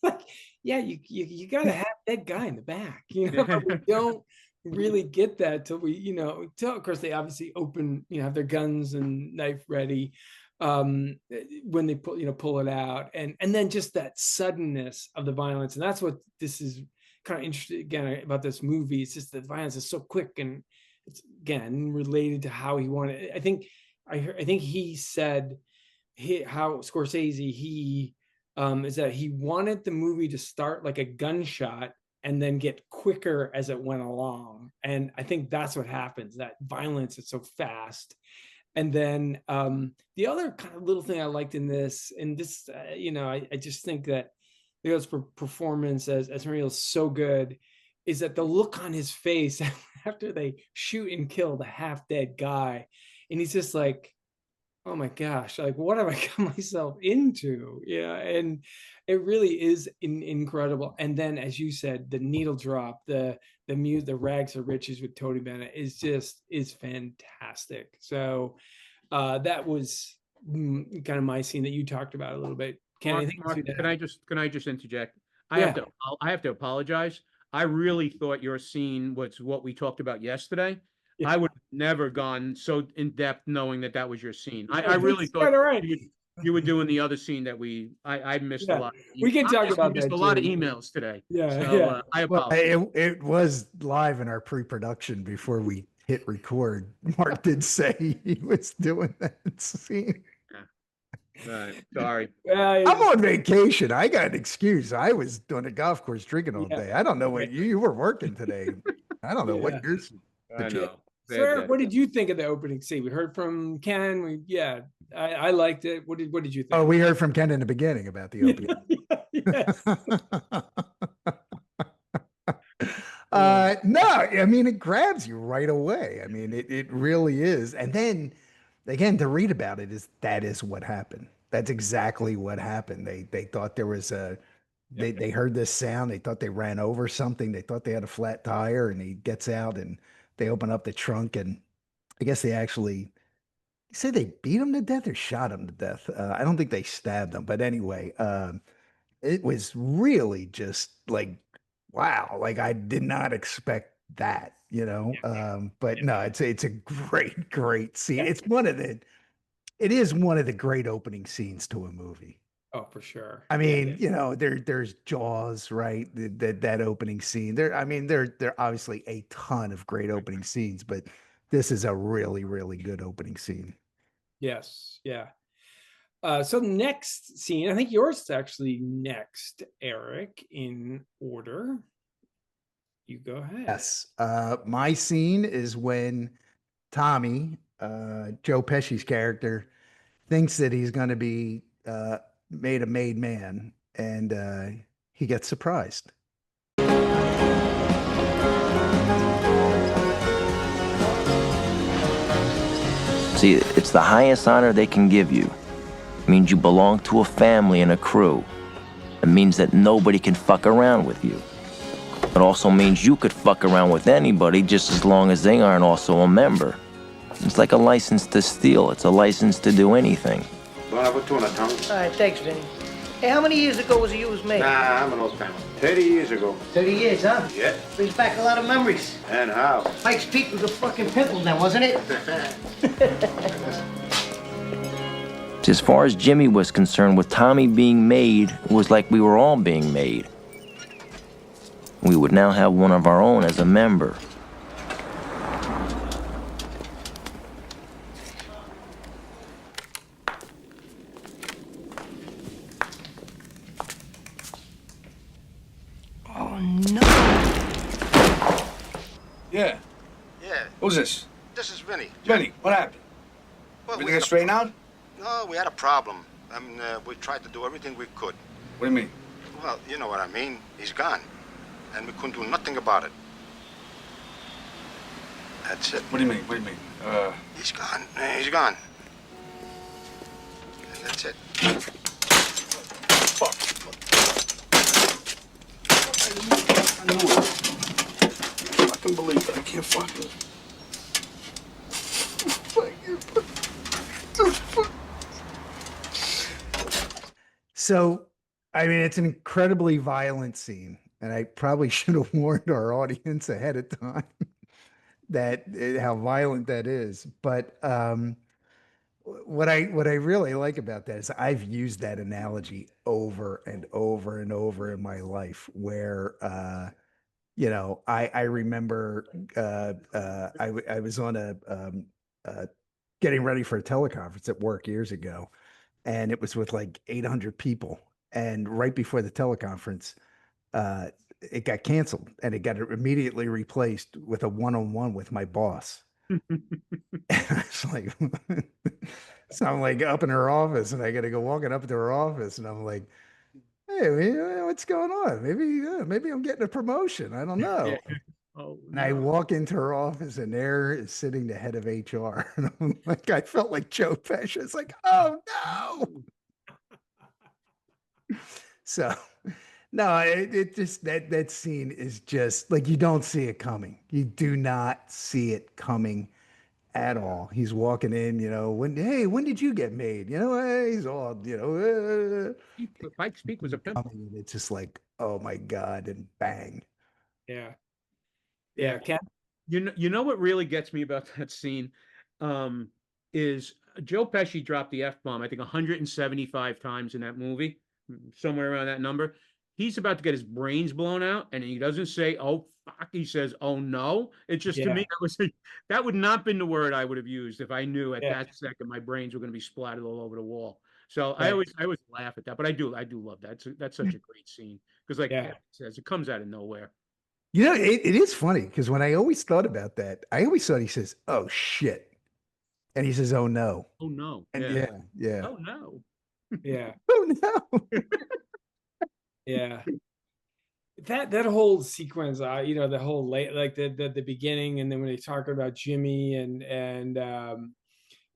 Like, yeah, you got a half dead guy in the back, but we don't really get that till of course they obviously open, have their guns and knife ready when they pull it out, and then just that suddenness of the violence. And that's what this is kind of interesting again about this movie. It's just the violence is so quick, and it's again related to how he wanted. I think he said how Scorsese is that he wanted the movie to start like a gunshot and then get quicker as it went along. And I think that's what happens. That violence is so fast. And then the other kind of little thing I liked in this, and this, I just think that Leo's performance as Mario is so good, is that the look on his face after they shoot and kill the half-dead guy, and he's just like, oh my gosh, like what have I got myself into? Yeah, and it really is incredible. And then, as you said, the needle drop, the Rags to Riches with Tony Bennett is fantastic. So that was kind of my scene that you talked about a little bit. Mark, can I just interject? I have to apologize. I really thought your scene was what we talked about yesterday. Yeah. I would have never gone so in depth knowing that was your scene. I really thought you were doing the other scene that I missed a lot. We can talk about that. Missed a lot of emails today. I apologize. Well, it was live in our pre-production before we hit record. Mark did say he was doing that scene. Right. Sorry. I'm on vacation. I got an excuse. I was on a golf course drinking all day. I don't know what you were working today. I don't know what yours. I know. Sir, what did you think of the opening scene? We heard from Ken. I liked it. What did you think? Oh, we heard from Ken in the beginning about the opening. No, I mean, it grabs you right away. I mean, it really is. And then again, to read about it that is what happened. That's exactly what happened. They thought there was a they heard this sound. They thought they ran over something. They thought they had a flat tire, and he gets out and they open up the trunk, and I guess they actually say they beat him to death or shot him to death. I don't think they stabbed him, but anyway, it was really just like wow, like I did not expect that, you know. But no, it's a great scene. Yeah. It is one of the great opening scenes to a movie. Oh, for sure. I Yeah, mean, you know, there's Jaws, right? That opening scene. I mean, there obviously a ton of great opening scenes, but this is a really good opening scene. yes, yeah. So next scene, I think yours is actually next, Eric, in order. You go ahead. Yes. My scene is when Tommy, Joe Pesci's character, thinks that he's going to be made a made man, and he gets surprised. See, it's the highest honor they can give you. It means you belong to a family and a crew. It means that nobody can fuck around with you. It also means you could fuck around with anybody just as long as they aren't also a member. It's like a license to steal. It's a license to do anything. Don't have a tuna, Tommy. All right, thanks, Vinny. Hey, how many years ago was it you was made? Nah, I'm an old timer. 30 years ago. 30 years, huh? Yeah. Brings back a lot of memories. And how? Pikes Peak was a fucking pimple then, wasn't it? As far as Jimmy was concerned, with Tommy being made, it was like we were all being made. We would now have one of our own as a member. Oh, no. Yeah. Yeah, Who's this? this is Vinny. Vinny, what happened? Well, Everything get straightened out? No, we had a problem. I mean, we tried to do everything we could. What do you mean? Well, you know what I mean. He's gone. And we couldn't do nothing about it. That's it. What do you mean? What do you mean? He's gone. He's gone. And that's it. Fuck. I knew it. I can believe it. I can't fuck it. So, I mean, it's an incredibly violent scene, and I probably should have warned our audience ahead of time that how violent that is. But what I really like about that is I've used that analogy over and over and over in my life, where you know, I remember I was on a getting ready for a teleconference at work years ago, and it was with like 800 people. And right before the teleconference, it got canceled, and it got immediately replaced with a one-on-one with my boss. And I was like, so I'm like up in her office, and I got to go walking up to her office, and I'm like, hey, what's going on? Maybe I'm getting a promotion. I don't know. Oh, And I walk into her office, and there is sitting the head of HR. And I'm like, I felt like Joe Pesci. It's like, oh no. So, no, it just that scene is just like you don't see it coming. You do not see it coming at all. He's walking in, you know, when did you get made? You know, he's all, you know, Pikes Peak was a pimple. coming, and it's just like, oh my God, and bang. Yeah. Yeah, Ken? You know what really gets me about that scene is Joe Pesci dropped the F-bomb, I think 175 times in that movie, somewhere around that number. He's about to get his brains blown out, and he doesn't say, oh, fuck. He says, oh, no. It's just, to me, that would not been the word I would have used if I knew at that second my brains were going to be splattered all over the wall. So I always laugh at that, but I do love that. That's such a great scene because, like Ken says, it comes out of nowhere. You know, it is funny because when I always thought about that, I always thought he says, oh shit. And he says, oh no. Oh no. And yeah. Oh no. Yeah. Oh no. Yeah. That whole sequence, you know, the whole the beginning, and then when they talk about Jimmy and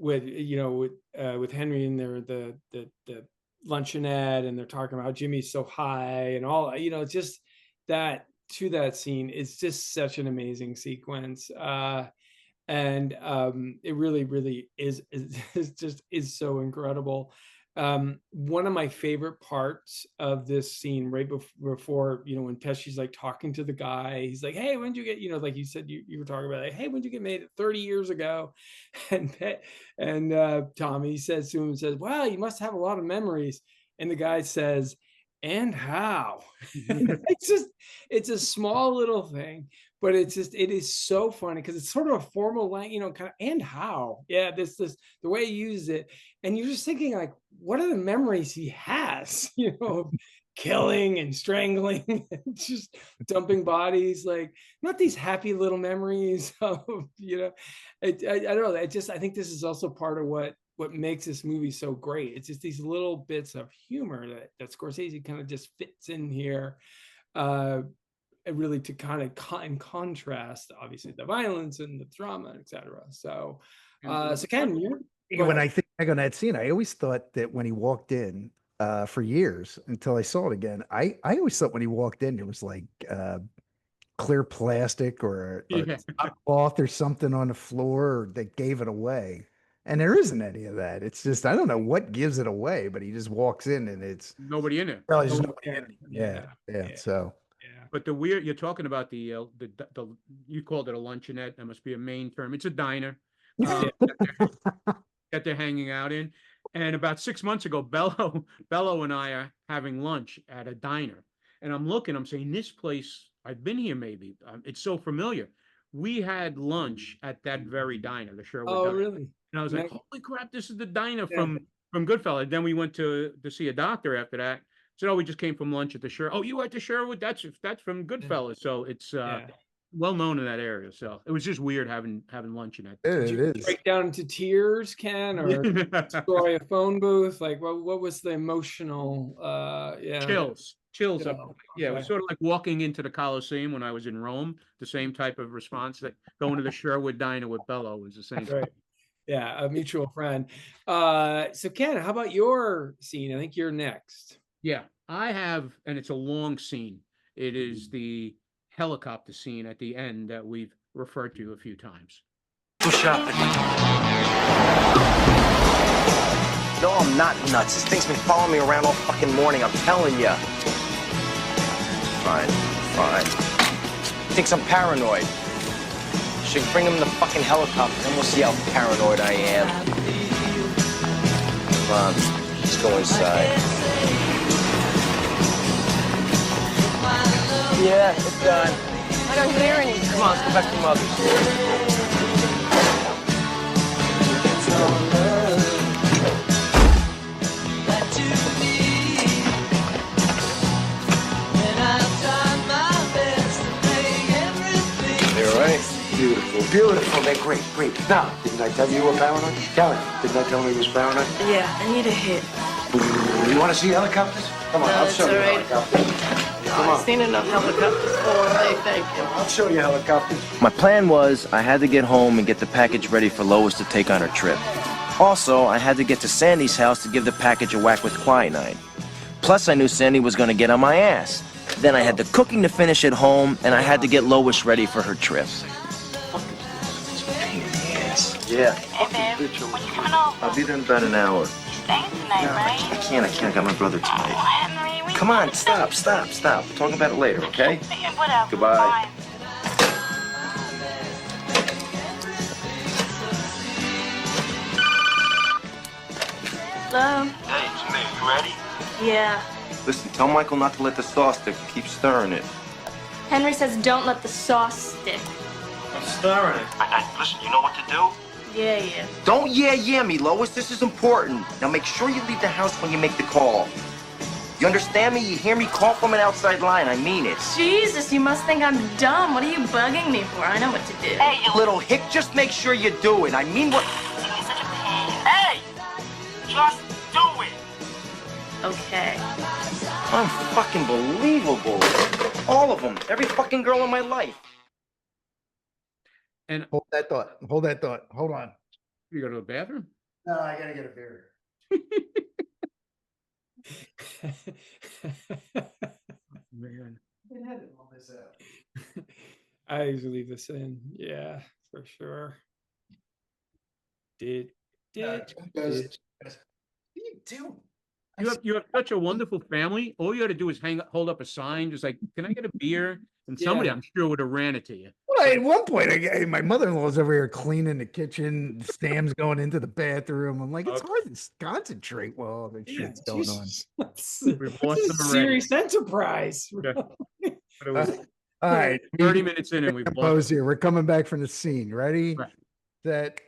with with Henry and the luncheonette, and they're talking about Jimmy's so high and all, just that scene is just such an amazing sequence. And it really is just so incredible. One of my favorite parts of this scene, right before, when Pesci's like talking to the guy, he's like, hey, when did you get, like you said, you were talking about, like, hey, when did you get made 30 years ago? And Tommy says to him, wow, you must have a lot of memories. And the guy says, and how? It's a small little thing, but it is so funny because it's sort of a formal line, kind of, and how, this the way he uses it, and you're just thinking, like, what are the memories he has, killing and strangling, and just dumping bodies, like, not these happy little memories of, I don't know. I think this is also part of what makes this movie so great. It's just these little bits of humor that Scorsese kind of just fits in here, really to kind of in contrast, obviously, the violence and the drama, etc. So, Ken, when I think back on that scene, I always thought that when he walked in, for years until I saw it again, I always thought when he walked in, there was like clear plastic or cloth or something on the floor that gave it away. And there isn't any of that. It's just, I don't know what gives it away, but he just walks in and it's nobody in there. Well, there's nobody in there. Yeah. So, but you're talking about the you called it a luncheonette. That must be a main term. It's a diner that they're hanging out in. And about 6 months ago, Bello and I are having lunch at a diner, and I'm saying, this place, I've been here maybe. It's so familiar. We had lunch at that very diner, the Sherwood Diner. Really? And I was like, holy crap, this is the diner from Goodfellas. Then we went to see a doctor after that. Said, oh, we just came from lunch at the Sherwood. Oh, you were at the Sherwood? That's from Goodfellas. So it's well known in that area. So it was just weird having lunch in that. Did you break down into tears, Ken, or destroy a phone booth? Like, what was the emotional? Chills up. Yeah, it was sort of like walking into the Coliseum when I was in Rome. The same type of response that going to the Sherwood Diner with Bello was the same. Right. Yeah, a mutual friend. So Ken, how about your scene? I think you're next. Yeah, I have, and it's a long scene. It is the helicopter scene at the end that we've referred to a few times. Go shopping. No, I'm not nuts. This thing's been following me around all fucking morning. I'm telling you. Fine. He thinks I'm paranoid. Should bring him in the fucking helicopter, and we'll see how paranoid I am. Come on, let's go inside. Yeah, it's done. I don't hear anything. Come on, let's go back to Mother's. They're right. Beautiful. They're great. Now, didn't I tell you were paranoid? Karen, didn't I tell you he was paranoid? Yeah, I need a hit. You want to see helicopters? Come on, I'll show you helicopters. I've seen enough helicopters for one day, thank you. I'll show you helicopters. My plan was I had to get home and get the package ready for Lois to take on her trip. Also, I had to get to Sandy's house to give the package a whack with quinine. Plus, I knew Sandy was going to get on my ass. Then I had the cooking to finish at home, and I had to get Lois ready for her trip. Yeah. Hey, babe, when you coming over? I'll be there in about an hour. Staying tonight, right? I can't. I got my brother tonight. Oh, Henry, we... Come on, stop. We'll talk about it later, okay? Yeah, whatever. Goodbye. Fine. Hello? Hey, it's me. You ready? Yeah. Listen, tell Michael not to let the sauce stick. Keep stirring it. Henry says don't let the sauce stick. I'm stirring it. Listen, you know what to do? Yeah. Don't yeah me, Lois. This is important. Now make sure you leave the house when you make the call. You understand me? You hear me? Call from an outside line. I mean it. Jesus, you must think I'm dumb. What are you bugging me for? I know what to do. Hey, you little hick, just make sure you do it. I mean what... Hey! Just do it! Okay. Unfucking-believable. All of them. Every fucking girl in my life. And hold that thought. Hold on. You go to the bathroom? No, I gotta get a beer. Man. Been editing all this out. I usually leave this in. Yeah, for sure. Did John goes, what are you doing? You have such a wonderful family. All you got to do is hold up a sign, just like, "Can I get a beer?" And somebody, Yeah. I'm sure, would have ran it to you. Well, at one point, my mother-in-law's over here cleaning the kitchen. Sam's going into the bathroom. I'm like, it's hard to concentrate while all this Yeah, shit's going on. We've lost This is them a already. serious enterprise. Yeah. But it was All right, 30 minutes in and we've compose lost. here. We're coming back from the scene. Ready? Right. That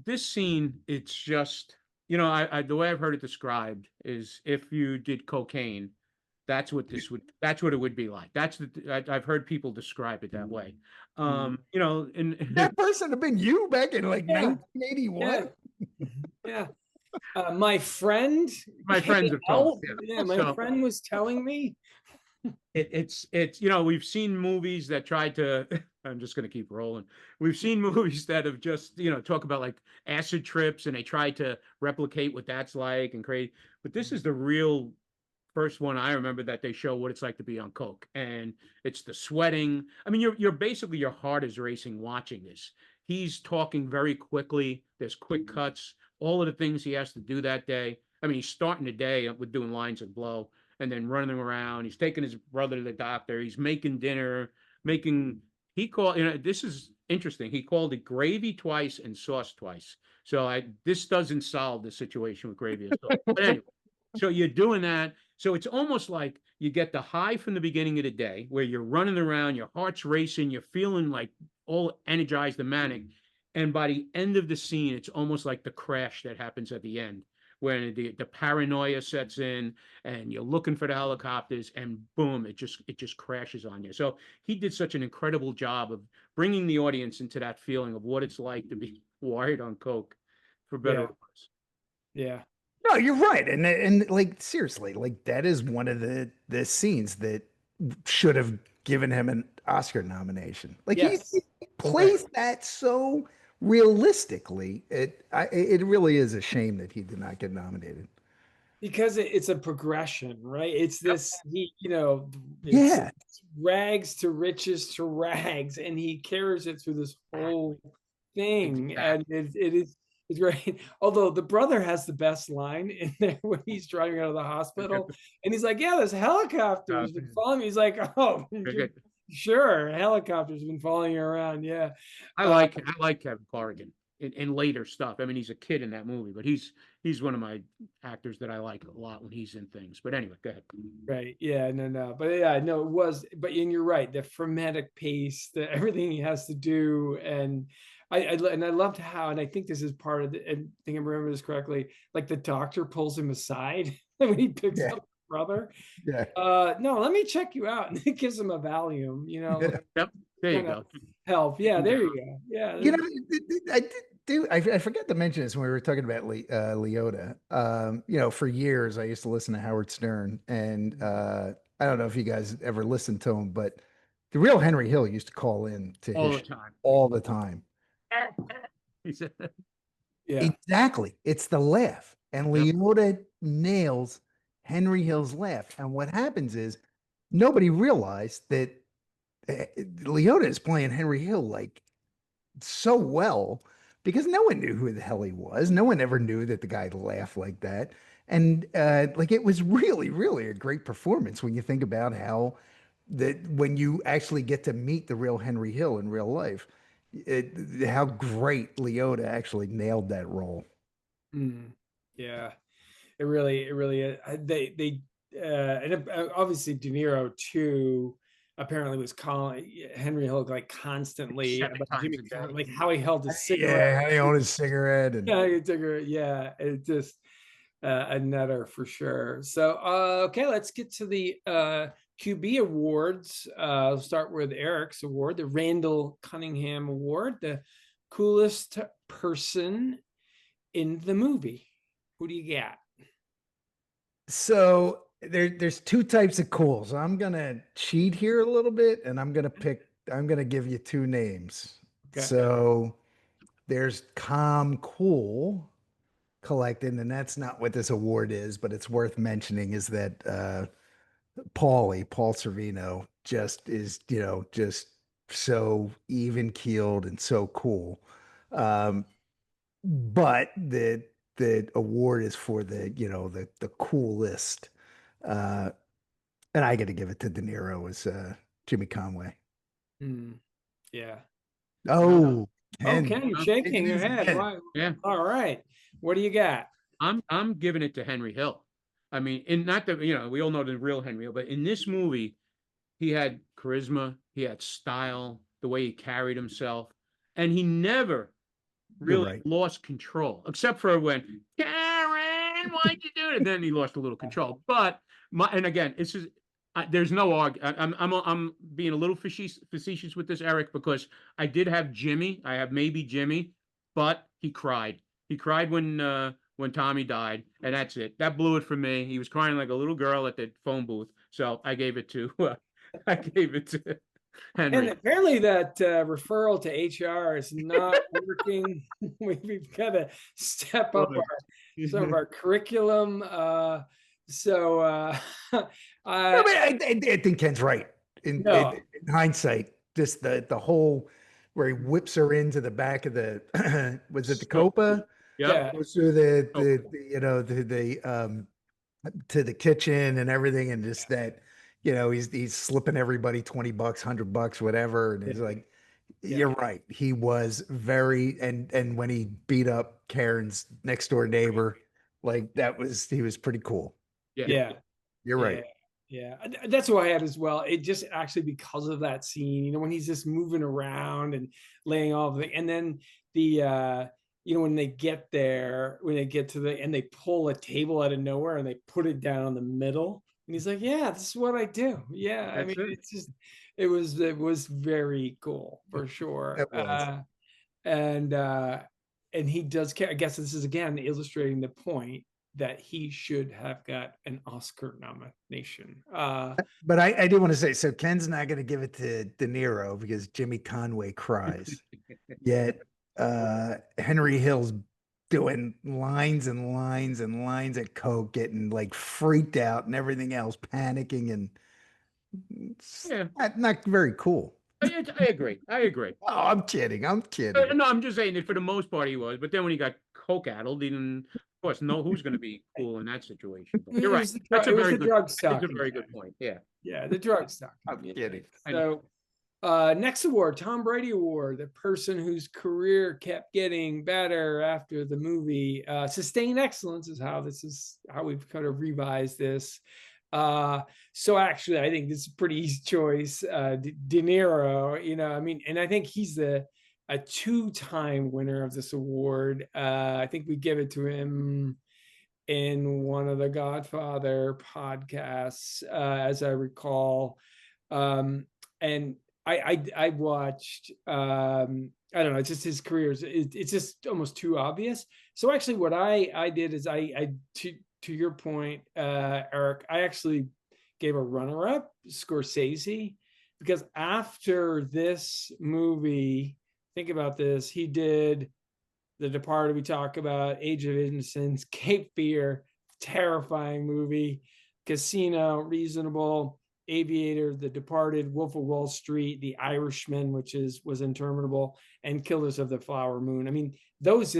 This scene, it's just, you know, I the way I've heard it described is if you did cocaine, that's what it would be like. I've heard people describe it that way. You know, and that person have been you back in like Yeah. 1981. Yeah. My friend, My friends have told me, yeah, my So- friend was telling me. it's you know, we've seen movies that tried to I'm just going to keep rolling. We've seen movies that have just, you know, talk about like acid trips and they try to replicate what that's like and create, but this is the real first one I remember that they show what it's like to be on coke, and it's the sweating. I mean, you're basically, your heart is racing watching this. He's talking very quickly. There's quick cuts, all of the things he has to do that day. I mean, he's starting the day with doing lines of blow and then running around. He's taking his brother to the doctor. He's making dinner, he called, you know, this is interesting. He called it gravy twice and sauce twice. So this doesn't solve the situation with gravy and sauce. But anyway, so you're doing that. So it's almost like you get the high from the beginning of the day where you're running around, your heart's racing, you're feeling like all energized and manic. And by the end of the scene, it's almost like the crash that happens at the end, when the paranoia sets in and you're looking for the helicopters and boom, it just crashes on you. So he did such an incredible job of bringing the audience into that feeling of what it's like to be wired on coke, for better or worse. Yeah. No, you're right. And like, seriously, like that is one of the scenes that should have given him an Oscar nomination. Like Yes. he plays that so realistically. It really is a shame that he did not get nominated. Because it's a progression, right? It's this, you know, Yeah. it's rags to riches to rags, and he carries it through this whole thing. And it's great. Although the brother has the best line in there when he's driving out of the hospital, and he's like, "Yeah, there's helicopters been following me." He's like, "Oh, sure, helicopters been following you around." Yeah, I like Kevin Corrigan in later stuff. I mean, he's a kid in that movie, but he's one of my actors that I like a lot when he's in things. But anyway, go ahead. right. Yeah, no, but yeah, no, it was. But and you're right, the frenetic pace, everything he has to do, and I loved how, and I think this is part of the, and I think I remember this correctly, like the doctor pulls him aside when he picks up his brother. Yeah. No, let me check you out, and it gives him a Valium, you know. Yep. There you go. Help. Yeah, there you go. Yeah. You know, I forgot to mention this when we were talking about Leota. You know, for years I used to listen to Howard Stern, and I don't know if you guys ever listened to him, but the real Henry Hill used to call in to All his the time. all the time. He said, Yeah. Exactly. It's the laugh. And Leota nails Henry Hill's laugh. And what happens is nobody realized that Leota is playing Henry Hill like so well, because no one knew who the hell he was. No one ever knew that the guy laughed like that. And like, it was really, really a great performance when you think about how that when you actually get to meet the real Henry Hill in real life, how great Leota actually nailed that role. Yeah, it really is. And obviously De Niro too apparently was calling Henry Hill like constantly about Jimmy Carter, like how he held his cigarette. Yeah, how he held his cigarette. And Yeah, it just a nutter for sure. So okay, let's get to the QB awards. I'll start with Eric's award, the Randall Cunningham Award, the coolest person in the movie. Who do you got? So there's two types of cool. So I'm gonna cheat here a little bit, and I'm gonna give you two names. Okay. So there's calm, cool collected, and that's not what this award is, but it's worth mentioning is that Paul Sorvino just is, just so even keeled and so cool. But the award is for the coolest. Uh, and I got to give it to De Niro as Jimmy Conway. Yeah. Oh, Ken, you're shaking your head. Why? Yeah. All right. What do you got? I'm giving it to Henry Hill. I mean, in not that we all know the real Henry Hill, but in this movie, he had charisma, he had style, the way he carried himself, and he never really lost control, except for when Karen, why'd you do it? And then he lost a little control. But and again, it's just there's no I'm being a little facetious with this, Eric, because I did have Jimmy. I have maybe Jimmy, but he cried. He cried when Tommy died, and that's it. That blew it for me. He was crying like a little girl at the phone booth. So I gave it to Henry. And apparently that referral to HR is not working. We've got to step up some of our curriculum. I think Ken's right. In hindsight, just the whole where he whips her into the back of the was it the Copa? Yeah. Goes through the to the kitchen and everything, and just that. He's slipping everybody $20, $100, whatever. And he's like, you're right. He was very, and when he beat up Karen's next door neighbor, like he was pretty cool. Yeah. You're right. Yeah. That's what I had as well. It just actually because of that scene, when he's just moving around and laying off and then when they get there, when they get to and they pull a table out of nowhere and they put it down in the middle. And he's like, yeah, this is what I do. Yeah. I mean, it's just, it was very cool for sure. And he does care. I guess this is again illustrating the point that he should have got an Oscar nomination. But I do want to say, so Ken's not going to give it to De Niro because Jimmy Conway cries. Yet Henry Hill's doing lines and lines and lines at coke, getting like freaked out and everything else, panicking, and not very cool. I agree. Oh, I'm kidding. No, I'm just saying that for the most part he was, but then when he got coke addled, he didn't, of course, know who's going to be cool in that situation. But you're right. That's a very good point. Yeah. Yeah, the drug stock. I'm kidding. So. Next award, Tom Brady Award, the person whose career kept getting better after the movie. Sustained excellence is how we've kind of revised this. So actually, I think this is a pretty easy choice. De Niro, and I think he's a two-time winner of this award. I think we give it to him in one of the Godfather podcasts, as I recall. And I watched, I don't know, it's just his career. It's just almost too obvious. So actually what I did is to your point, Eric, I actually gave a runner-up, Scorsese, because after this movie, think about this, he did The Departed, we talk about, Age of Innocence, Cape Fear, terrifying movie, Casino, reasonable, Aviator, The Departed, Wolf of Wall Street, The Irishman, which was interminable, and Killers of the Flower Moon. I mean, those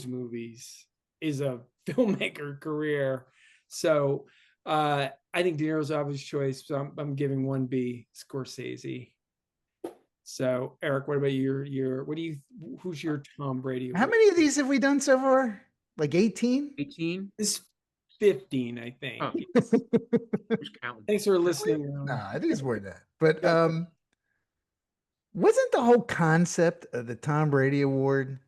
movies is a filmmaker career. So I think De Niro's obvious choice. So I'm giving 1B Scorsese. So Eric, what about who's your Tom Brady award? How many of these have we done so far? Like 18? 18? This 15, I think. Oh. Who's counting? Thanks for listening. No, I think it's more than that. But wasn't the whole concept of the Tom Brady Award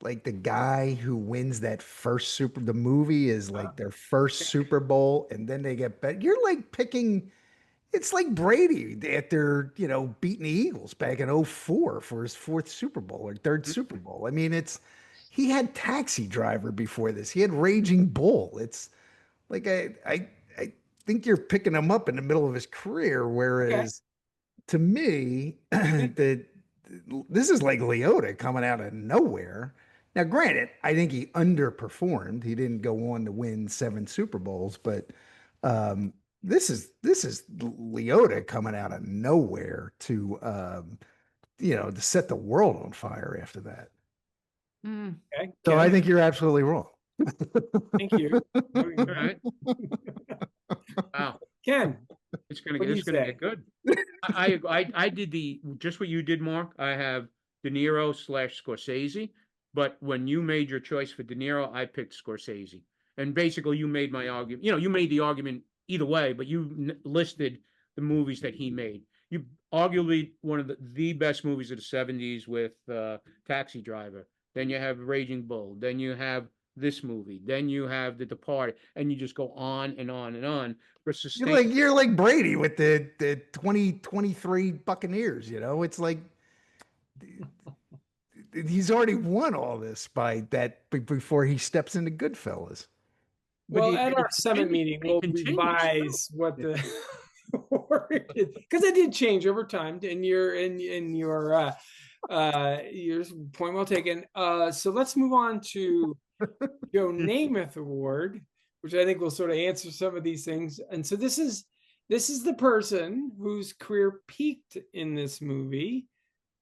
like the guy who wins that first the movie is like their first Super Bowl, and then they get better? You're like picking, it's like Brady after, beating the Eagles back in 2004 for his fourth Super Bowl or third Super Bowl. I mean, he had Taxi Driver before this. He had Raging Bull. It's like I think you're picking him up in the middle of his career, whereas to me, this is like Leota coming out of nowhere. Now, granted, I think he underperformed. He didn't go on to win 7 Super Bowls, but this is Leota coming out of nowhere to to set the world on fire after that. Okay, So I Ken? think you're absolutely wrong. Thank you. All right. Wow. Ken, It's gonna what do get, you it's gonna say? get good. I did just what you did, Mark. I have De Niro / Scorsese, but when you made your choice for De Niro, I picked Scorsese. And basically you made my argument, you made the argument either way, but you listed the movies that he made. You arguably one of the best movies of the 70s with Taxi Driver. Then you have Raging Bull. Then you have this movie. Then you have The Departed, and you just go on and on and on. For You're like Brady with the 2023 Buccaneers, It's like he's already won all this before he steps into Goodfellas. Well, at our summit meeting, we'll revise what the word is, because it did change over time. And your point well taken. So let's move on to Joe Namath Award, which I think will sort of answer some of these things. And so this is the person whose career peaked in this movie,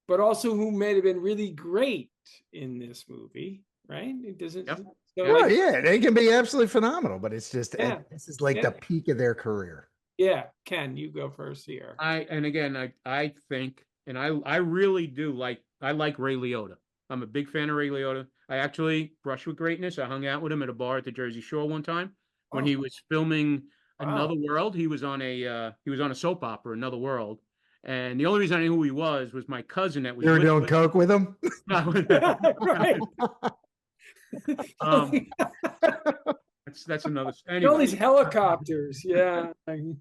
but also who may have been really great in this movie, right? It doesn't. Yep. Yeah, they can be absolutely phenomenal, but it's just this is like the peak of their career. Yeah, Ken, you go first here. I think, and I really do I like Ray Liotta. I'm a big fan of Ray Liotta. I actually brushed with greatness. I hung out with him at a bar at the Jersey Shore one time when he was filming Another World. He was on a soap opera, Another World. And the only reason I knew who he was my cousin that was. You were doing coke with him? Right. That's another. All these helicopters, yeah.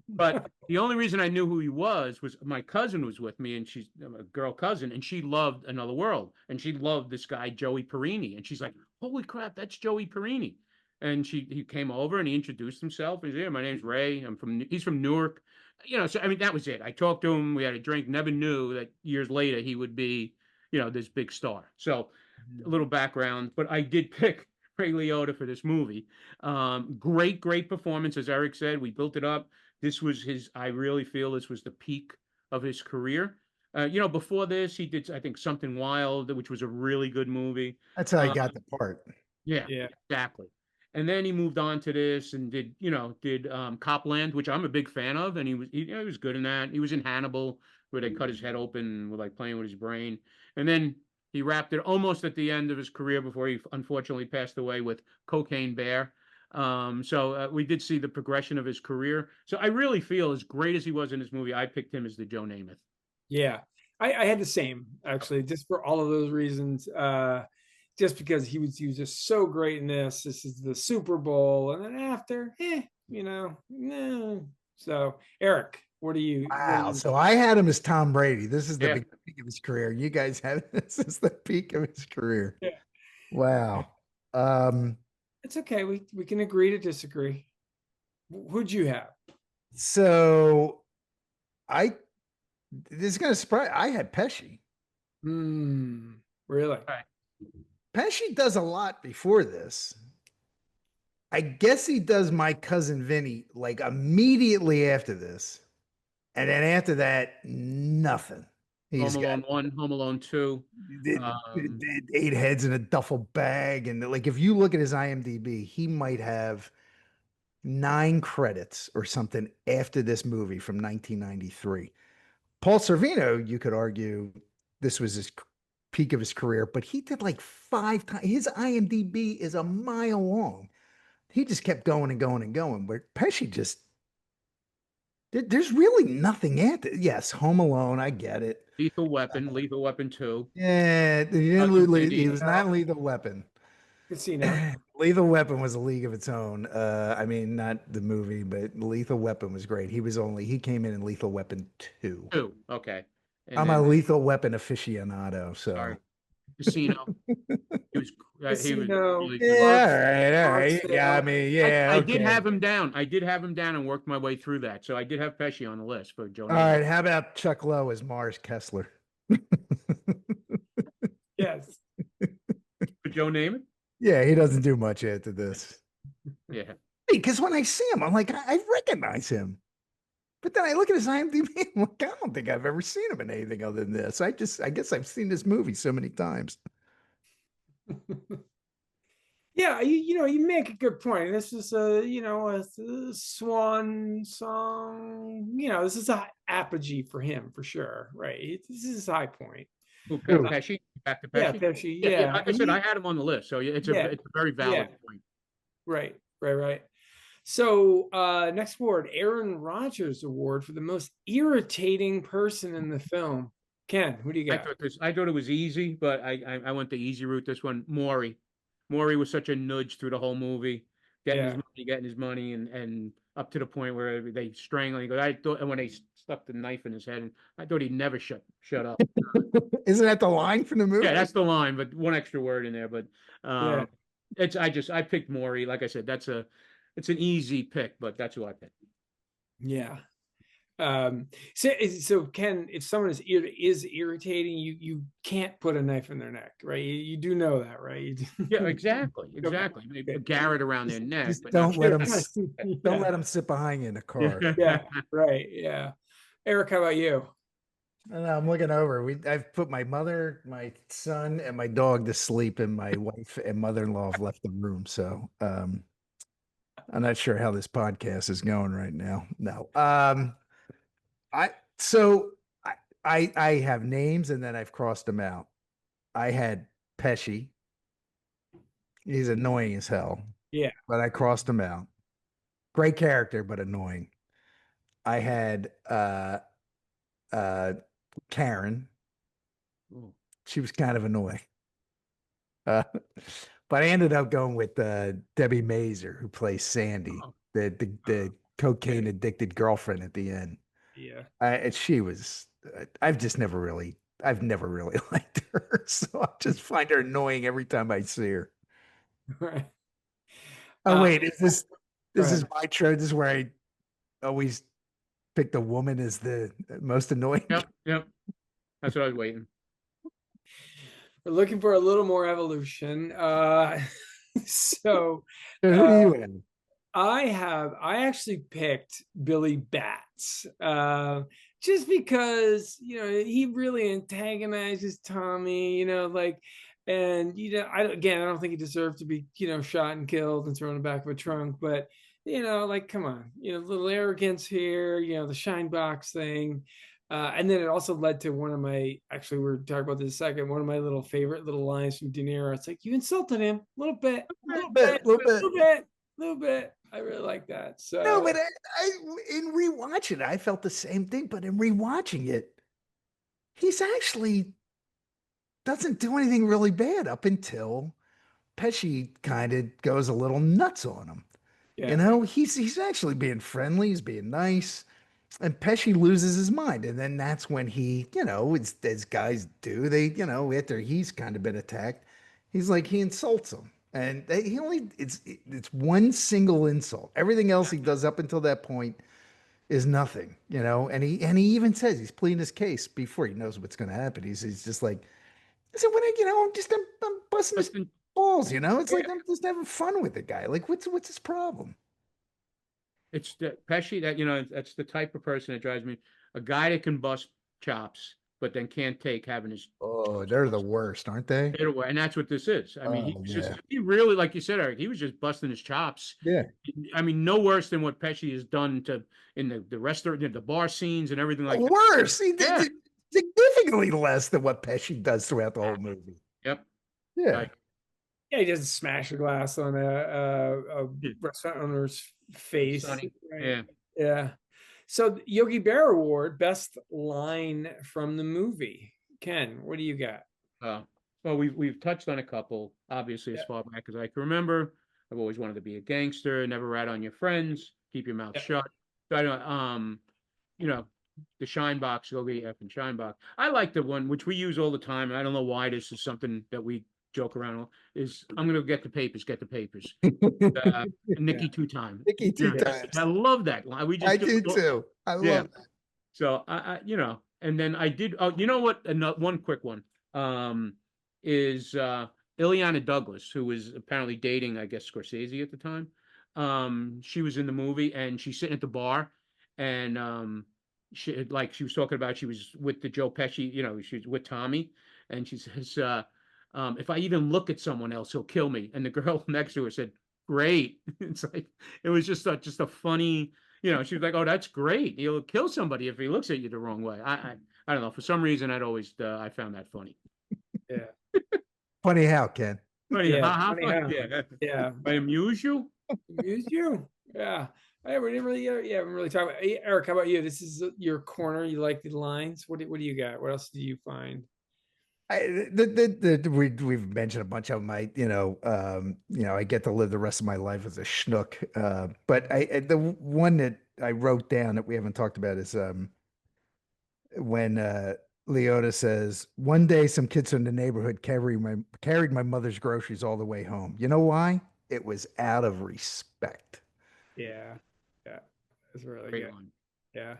But the only reason I knew who he was my cousin was with me, and she's a girl cousin, and she loved Another World, and she loved this guy Joey Perini, and she's like, "Holy crap, that's Joey Perini!" And he came over and he introduced himself. He's my name's Ray. He's from Newark, So I mean, that was it. I talked to him. We had a drink. Never knew that years later he would be, this big star. So a little background, but I did pick Ray Liotta for this movie. Great performance, as Eric said. We built it up. I really feel this was the peak of his career. Before this, he did, I think, Something Wild, which was a really good movie. That's how he got the part. Yeah, exactly. And then he moved on to this and did Copland, which I'm a big fan of, and he was good in that. He was in Hannibal, where they cut his head open and were like playing with his brain. And then he wrapped it almost at the end of his career before he unfortunately passed away with Cocaine Bear. So we did see the progression of his career. So I really feel, as great as he was in this movie, I picked him as the Joe Namath. Yeah, I had the same, actually, just for all of those reasons. Just because he was just so great in this. This is the Super Bowl, and then after, no. So Eric, what do you? Wow. So I had him as Tom Brady. This is the peak of his career. You guys have this is the peak of his career. Yeah. Wow. It's okay. We can agree to disagree. Who'd you have? So this is going to surprise. I had Pesci. Really? Right. Pesci does a lot before this. I guess he does My Cousin Vinny like immediately after this. And then after that, nothing. Home Alone 1, Home Alone 2. Did 8 heads in a duffel bag. And like, if you look at his IMDb, he might have 9 credits or something after this movie from 1993. Paul Sorvino, you could argue this was his peak of his career, but he did like 5 times. His IMDb is a mile long. He just kept going and going and going. But Pesci there's really nothing at it. Yes, Home Alone, I get it. Lethal Weapon 2. Yeah, he was not Lethal Weapon. Casino. Lethal Weapon was a league of its own. I mean, not the movie, but Lethal Weapon was great. He came in Lethal Weapon 2. 2, okay. And I'm a Lethal Weapon aficionado, so. Sorry. Casino. He was really good. Yeah, all right. Yeah, I mean, yeah. I did have him down. And worked my way through that. So I did have Pesci on the list for Joe. All right. How about Chuck Lowe as Morris Kessler? Joe Namath? Yeah, he doesn't do much after this. Yeah. Because when I see him, I'm like, I recognize him. But then I look at his IMDb, I'm like, I don't think I've ever seen him in anything other than this. I guess I've seen this movie so many times. Yeah, you make a good point. This is a swan song. This is a apogee for him for sure, right? This is his high point. Who, Who? Pesci? Back to Yeah, Pesci? Pesci. Yeah, Yeah, like I said, I had him on the list, so it's Yeah. a very valid point. Right. So next award, Aaron Rodgers Award for the most irritating person in the film. Ken, who do you got? I thought it was easy, but I went the easy route. This one, Maury. Maury was such a nudge through the whole movie, getting his money, and up to the point where they strangle. He goes, I thought, and when they stuck the knife in his head, and I thought he'd never shut up. Isn't that the line from the movie? Yeah, that's the line, but one extra word in there. But I picked Maury. Like I said, it's an easy pick, but that's who I picked. Yeah. So Ken, if someone is irritating, you can't put a knife in their neck, right? You do know that, right? Yeah, exactly. They put Garrett around their neck. Just but don't let them Yeah. don't let them sit behind you in a car. Yeah, right. Yeah. Eric, how about you? And I'm looking over. I've put my mother, my son, and my dog to sleep, and my wife and mother-in-law have left the room. So I'm not sure how this podcast is going right now. No. I have names and then I've crossed them out. I had Pesci. He's annoying as hell. Yeah. But I crossed him out. Great character, but annoying. I had Karen. Ooh. She was kind of annoying. But I ended up going with Debbie Mazur, who plays Sandy, the cocaine addicted girlfriend at the end. Yeah. I've never really liked her. So I just find her annoying every time I see her. Right. Oh, wait, this is my trope. This is where I always pick the woman as the most annoying. Yep. That's what I was waiting. We're looking for a little more evolution. So Who do you have? I actually picked Billy Batts, just because, he really antagonizes Tommy, and, I don't think he deserved to be, shot and killed and thrown in the back of a trunk, but, come on, little arrogance here, the shine box thing. And then it also led to one of my, actually, we're talking about this in a second, one of my little favorite little lines from De Niro. It's like, you insulted him a little bit. I really like that. So no, but in rewatching it, I felt the same thing. But in rewatching it, he's actually doesn't do anything really bad up until Pesci kind of goes a little nuts on him. Yeah. He's actually being friendly, he's being nice, and Pesci loses his mind. And then that's when he, as guys do, they, after he's kind of been attacked, he insults him. And it's one single insult. Everything else he does up until that point is nothing, and he even says he's pleading his case before he knows what's going to happen. He's just like, I said, I'm busting his balls, it's like, I'm just having fun with the guy. Like, what's his problem? It's Pesci that's the type of person that drives me. A guy that can bust chops, but then can't take having his. Oh, they're the worst, aren't they? And that's what this is. I mean, he really, like you said, Eric, he was just busting his chops. Yeah. I mean, no worse than what Pesci has done in the restaurant, the bar scenes and everything like that. Worse. He did significantly less than what Pesci does throughout the whole movie. Yep. Yeah. Right. Yeah, he doesn't smash a glass on a restaurant owner's face. Right? Yeah. So Yogi Bear Award, best line from the movie. Ken, what do you got? Well, we've touched on a couple, obviously, as far back as I can remember. I've always wanted to be a gangster, never rat on your friends, keep your mouth shut. So I don't, the shine box, go get your effing shine box. I like the one which we use all the time, and I don't know why this is something that we joke around is I'm gonna get the papers. Nikki two times. I love that line. I do too. I love that. So I and then I did. Oh, you know what? One quick one is the Ileana Douglas, who was apparently dating, I guess, Scorsese at the time. She was in the movie, and she's sitting at the bar, and she was talking about she was with the Joe Pesci, she was with Tommy, and she says, if I even look at someone else, he'll kill me. And the girl next to her said, "Great." It's like it was just a funny, she was like, "Oh, that's great. He'll kill somebody if he looks at you the wrong way." I don't know. For some reason, I found that funny. Yeah. Funny how, Ken? Funny, Yeah, how funny funny? how. Yeah. Yeah. I amuse you. Amuse you. Yeah. We didn't really, we didn't really talk about. Hey, Eric, how about you? This is your corner. You like the lines. What do you got? What else do you find? We've mentioned a bunch of them. I get to live the rest of my life as a schnook. But the one that I wrote down that we haven't talked about is when Leota says, "One day some kids in the neighborhood carried my mother's groceries all the way home. You know why? It was out of respect." Yeah. Yeah. That's really Great good. line. Yeah.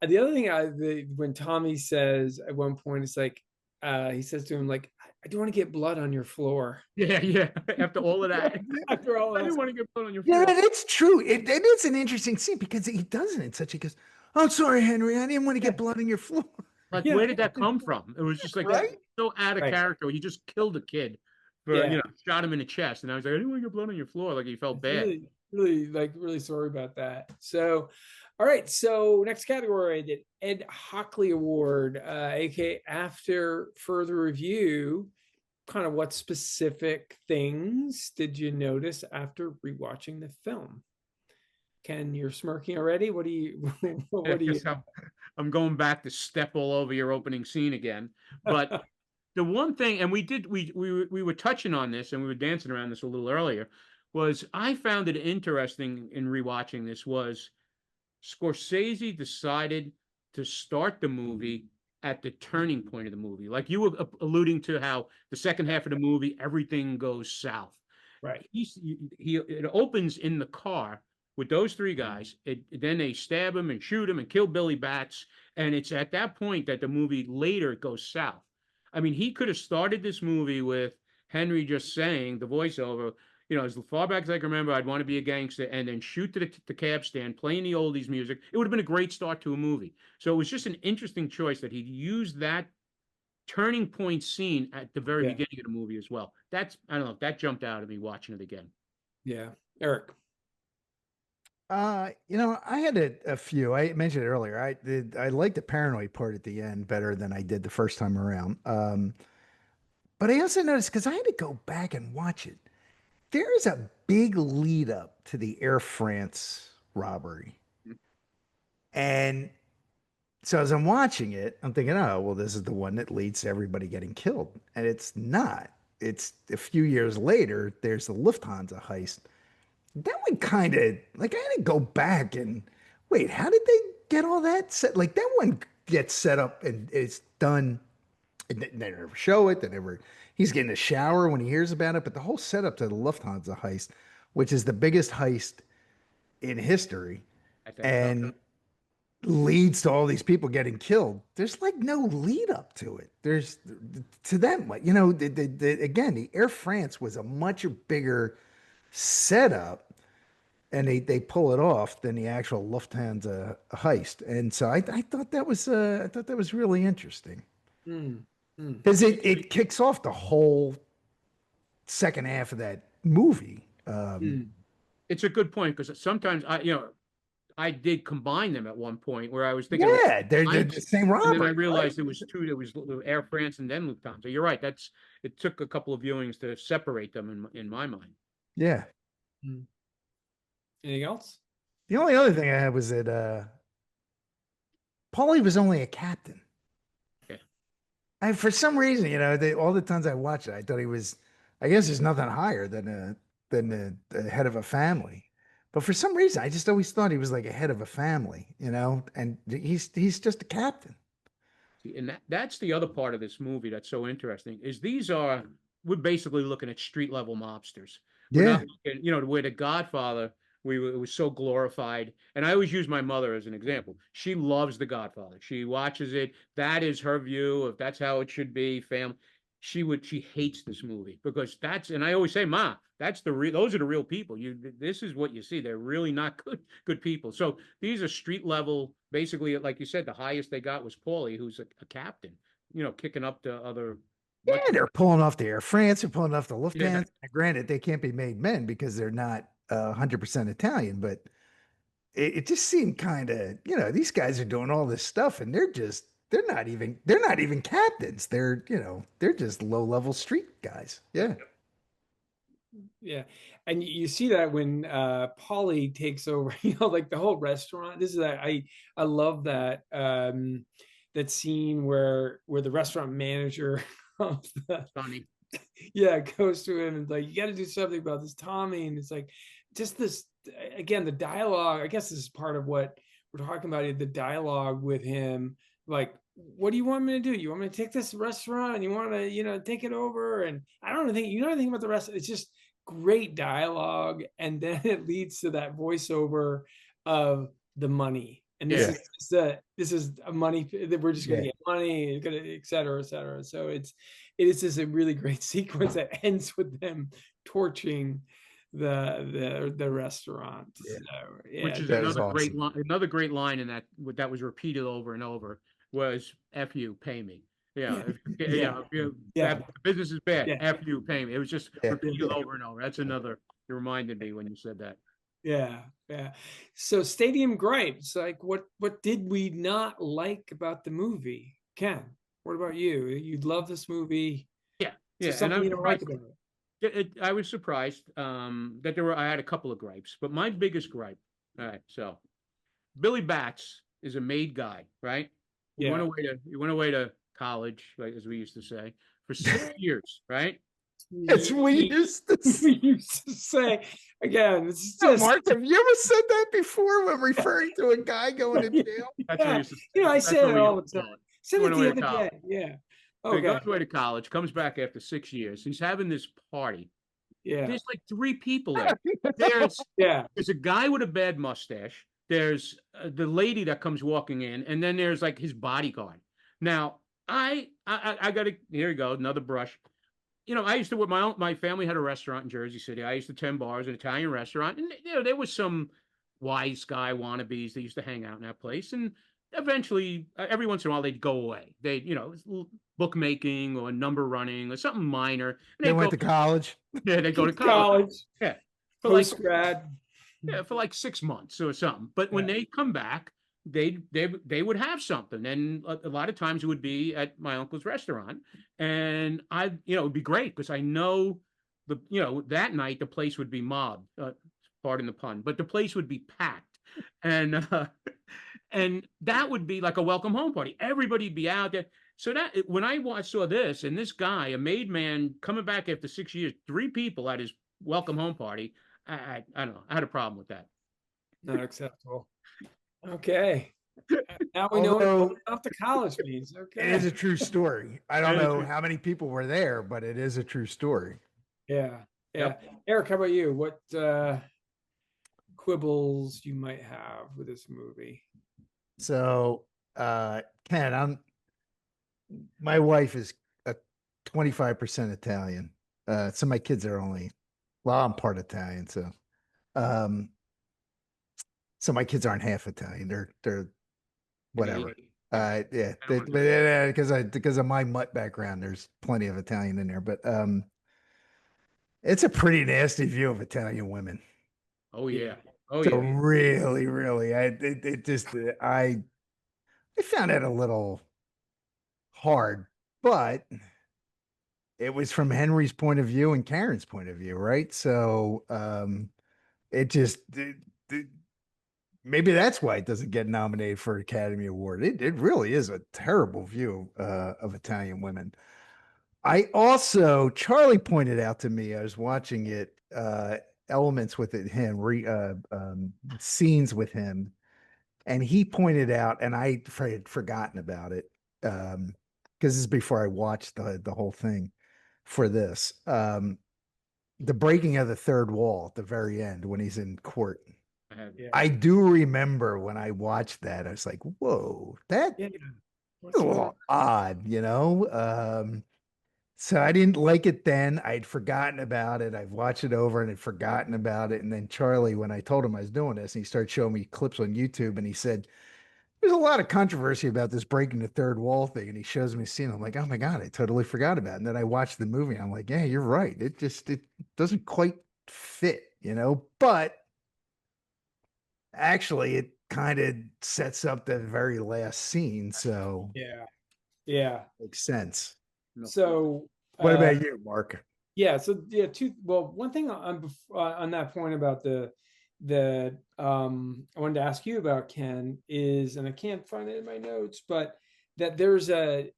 The other thing when Tommy says at one point, it's like he says to him, like, "I don't want to get blood on your floor." Yeah, yeah. After all of that, After all I of didn't that. want to get put on your Yeah, floor. that's true. It is an interesting scene because he does it in such. He goes, "I'm sorry, Henry. I didn't want to get blood on your floor." Like, Yeah. where did that come from? It was just like Right? so out of Right. character. He just killed a kid for Yeah. shot him in the chest, and I was like, "I didn't want to get blood on your floor." Like he felt bad. Really sorry about that. So, all right. So next category, the Ed Hockley Award, aka after further review. Kind of what specific things did you notice after rewatching the film? Ken, you're smirking already. What do you? What do you? I'm going back to step all over your opening scene again. But the one thing, and we were touching on this, and we were dancing around this a little earlier, was I found it interesting in rewatching this was Scorsese decided to start the movie at the turning point of the movie. Like you were alluding to how the second half of the movie, everything goes south. Right. It opens in the car with those three guys. Then they stab him and shoot him and kill Billy Bats. And it's at that point that the movie later goes south. I mean, he could have started this movie with Henry just saying the voiceover, as far back as I can remember, I'd want to be a gangster, and then shoot to the cab stand, playing the oldies music. It would have been a great start to a movie. So it was just an interesting choice that he used that turning point scene at the very beginning of the movie as well. I don't know, that jumped out at me watching it again. Yeah. Eric. I had a few. I mentioned it earlier. I liked the paranoid part at the end better than I did the first time around. But I also noticed because I had to go back and watch it. There is a big lead up to the Air France robbery. And so as I'm watching it, I'm thinking, oh, well, this is the one that leads to everybody getting killed. And it's not. It's a few years later, there's the Lufthansa heist. That one kind of, like, I had to go back and wait, how did they get all that set? Like, that one gets set up and it's done. And they never show it. He's getting a shower when he hears about it. But the whole setup to the Lufthansa heist, which is the biggest heist in history, and leads to all these people getting killed. There's like no lead up to it. There's to them, again, the Air France was a much bigger setup, and they pull it off than the actual Lufthansa heist. And so I thought that was really interesting. Because it kicks off the whole second half of that movie. It's a good point because sometimes I did combine them at one point where I was thinking, yeah, they're the same robbery. And then I realized it was two. There was Air France and then Lufthansa. You're right. It took a couple of viewings to separate them in my mind. Yeah. Anything else? The only other thing I had was that Paulie was only a captain. For some reason, all the times I watched it, I thought he was. I guess there's nothing higher than the head of a family, but for some reason, I just always thought he was like a head of a family, and he's just a captain. And that's the other part of this movie that's so interesting is we're basically looking at street level mobsters. We're not looking, where the Godfather. It was so glorified. And I always use my mother as an example. She loves The Godfather. She watches it. That is her view of that's how it should be. she hates this movie because and I always say, Ma, those are the real people. This is what you see. They're really not good people. So these are street level, basically, like you said, the highest they got was Paulie, who's a captain, kicking up to other. Yeah, they're pulling off the Air France, they're pulling off the Yeah. Lufthansa. Granted, they can't be made men because they're not 100% Italian, but it just seemed kind of, these guys are doing all this stuff and they're not even captains. They're just low-level street guys. Yeah. Yeah. And you see that when Polly takes over, like the whole restaurant. I love that that scene where the restaurant manager of Funny. yeah, goes to him and like, you got to do something about this Tommy. And it's like, just this, again, the dialogue, I guess this is part of what we're talking about, the dialogue with him. Like, what do you want me to do? You want me to take this restaurant? You want to, take it over? And I don't think, anything about the rest. It's just great dialogue. And then it leads to that voiceover of the money. And this is a money that we're just going to get money, et cetera, et cetera. So it is just a really great sequence that ends with them torching the restaurant. Yeah. So, Which is another great line in that was repeated over and over was "F you, pay me." If the business is bad, F you, pay me. It was just repeated over and over. That's another. It reminded me when you said that. Yeah. So stadium gripes, like what did we not like about the movie? Ken, what about you? You love this movie. Yeah. Something you don't like about it. I was surprised that I had a couple of gripes, but my biggest gripe. All right, so Billy Batts is a made guy, right? He went away to college, like as we used to say, for 6 years, right? As we used to say. Again, it's just Mark, have you ever said that before when referring to a guy going to jail? That's what I used to say. I say it all the time. Said it the other day. Yeah. So he goes away to college, comes back after 6 years. He's having this party. Yeah. There's like 3 people there. There's a guy with a bad mustache. There's the lady that comes walking in, and then there's like his bodyguard. Now, I got to, here you go, another brush. I used to, my family had a restaurant in Jersey City. I used to tend bars, an Italian restaurant. And, there was some wise guy wannabes that used to hang out in that place. And eventually, every once in a while, they'd go away. Bookmaking or number running or something minor. And they went to college. Yeah, they go to college. Yeah. Post-grad. Yeah, for like 6 months or something. But when they come back, they would have something, and a lot of times it would be at my uncle's restaurant, and it would be great because I know that night the place would be mobbed, pardon the pun, but the place would be packed, and that would be like a welcome home party. Everybody'd be out there. So that when I saw this and this guy, a made man, coming back after 6 years, 3 people at his welcome home party, I don't know, I had a problem with that. Not acceptable. Okay. Now we know what off to college means. Okay. It is a true story. I don't know how many people were there, but it is a true story. Yeah. Eric, how about you? What quibbles you might have with this movie? So, Ken, my wife is a 25% Italian. So my kids are I'm part Italian, so so my kids aren't half Italian. They're whatever. Because of my mutt background, there's plenty of Italian in there. But it's a pretty nasty view of Italian women. Oh yeah. Really, really. I found it a little hard, but it was from Henry's point of view and Karen's point of view, right? So maybe that's why it doesn't get nominated for an Academy Award. It really is a terrible view of Italian women. Charlie pointed out to me, I was watching it, elements with scenes with him, and he pointed out, and I had forgotten about it, because this is before I watched the whole thing for this. The breaking of the third wall at the very end when he's in court. I do remember when I watched that, I was like, whoa, that's a little odd, So I didn't like it then. I'd forgotten about it. I've watched it over and had forgotten about it. And then Charlie, when I told him I was doing this, and he started showing me clips on YouTube, and he said, "There's a lot of controversy about this breaking the third wall thing." And he shows me a scene. I'm like, "Oh my God, I totally forgot about it." And then I watched the movie. And I'm like, "Yeah, you're right. It doesn't quite fit, you know." But actually, it kind of sets up the very last scene, so Yeah. Yeah. makes sense. So, What about you, Mark? yeah, so yeah, one thing on that point about the I wanted to ask you about, Ken, is, and I can't find it in my notes, but that there's a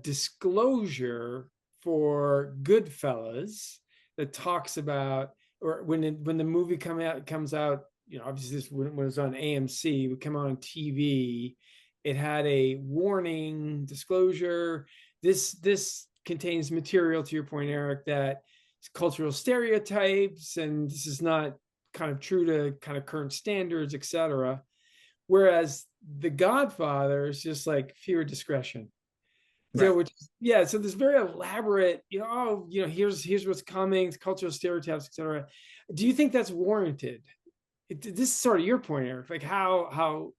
disclosure for Goodfellas that talks about, or when the movie comes out, you know, obviously this when it was on AMC, it would come out on TV, it had a warning disclosure. This contains material, to your point, Eric, that cultural stereotypes, and this is not kind of true to kind of current standards, etc. Whereas The Godfather is just like fewer discretion. Right. So, so there's very elaborate, you know, oh, you know, here's what's coming, cultural stereotypes, etc. Do you think that's warranted? This is sort of your point, Eric, like how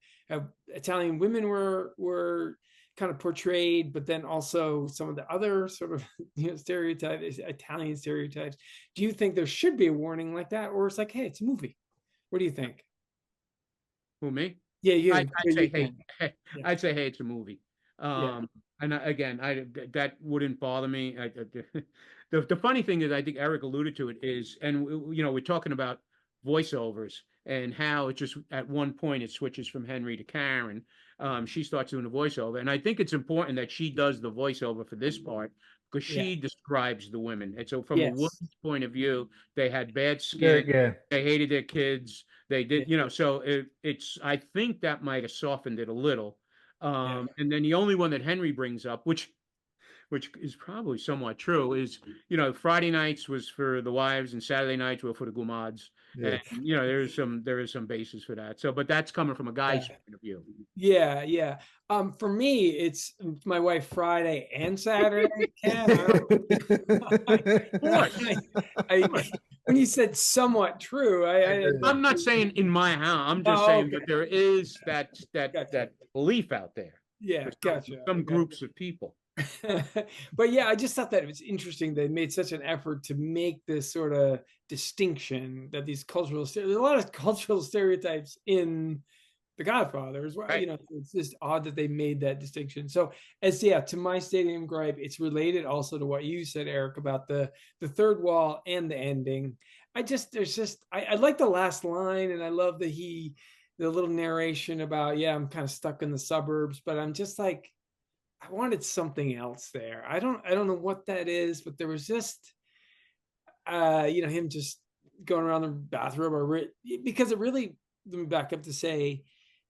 Italian women were kind of portrayed, but then also some of the other sort of, you know, stereotypes, Italian stereotypes. Do you think there should be a warning like that, or it's like, hey, it's a movie? What do you think? Who, me? Yeah, you. I'd say, hey, Yeah. I'd say, hey, it's a movie. Yeah. And again, that wouldn't bother me. The funny thing is, I think Eric alluded to it is, and you know, we're talking about voiceovers and how it just at one point it switches from Henry to Karen. She starts doing the voiceover, and I think it's important that she does the voiceover for this part because she describes the women. And so, from a Yes. woman's point of view, they had bad skin, Yeah. they hated their kids, they did, you know. So it's I think that might have softened it a little. And then the only one that Henry brings up, which is probably somewhat true, is, you know, Friday nights was for the wives and Saturday nights were for the gumads. Yeah. And you know, there is some basis for that. So, but that's coming from a guy's point of view. Yeah, yeah. For me, it's my wife Friday and Saturday. When you said somewhat true, I'm not saying in my house. I'm just saying that there is that belief out there. Yeah, gotcha. Some groups of people. But yeah, I just thought that it was interesting. They made such an effort to make this sort of distinction that there's a lot of cultural stereotypes in The Godfather as well. Right. You know, it's just odd that they made that distinction. So to my stadium gripe, it's related also to what you said, Eric, about the third wall and the ending. I like the last line, and I love the little narration about, I'm kind of stuck in the suburbs, but I'm just like, I wanted something else there. I don't know what that is, but there was just, you know, him just going around the bathroom, because it really, let me back up to say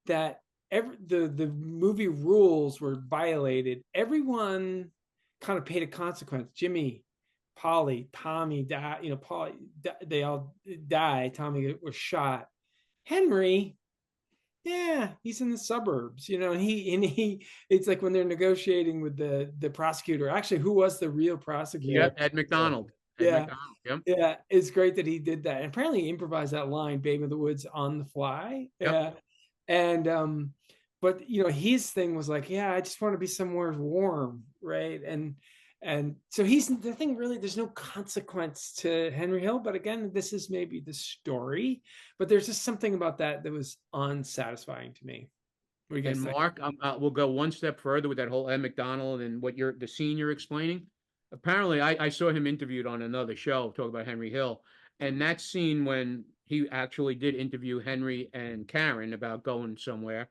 that the movie rules were violated. Everyone kind of paid a consequence. Jimmy, Polly, Tommy died. You know, Polly, they all died. Tommy was shot. Henry, he's in the suburbs, you know, and he it's like when they're negotiating with the prosecutor. Actually, who was the real prosecutor? Yeah, Ed McDonald. Yeah, it's great that he did that. And apparently he improvised that line, Babe of the Woods, on the fly. Yeah. And but you know, his thing was like, I just want to be somewhere warm, right? And so he's the thing, really, there's no consequence to Henry Hill. But again, this is maybe the story, but there's just something about that was unsatisfying to me. And Mark, we'll go one step further with that whole Ed McDonald and the scene you're explaining. Apparently, I saw him interviewed on another show talking about Henry Hill. And that scene when he actually did interview Henry and Karen about going somewhere,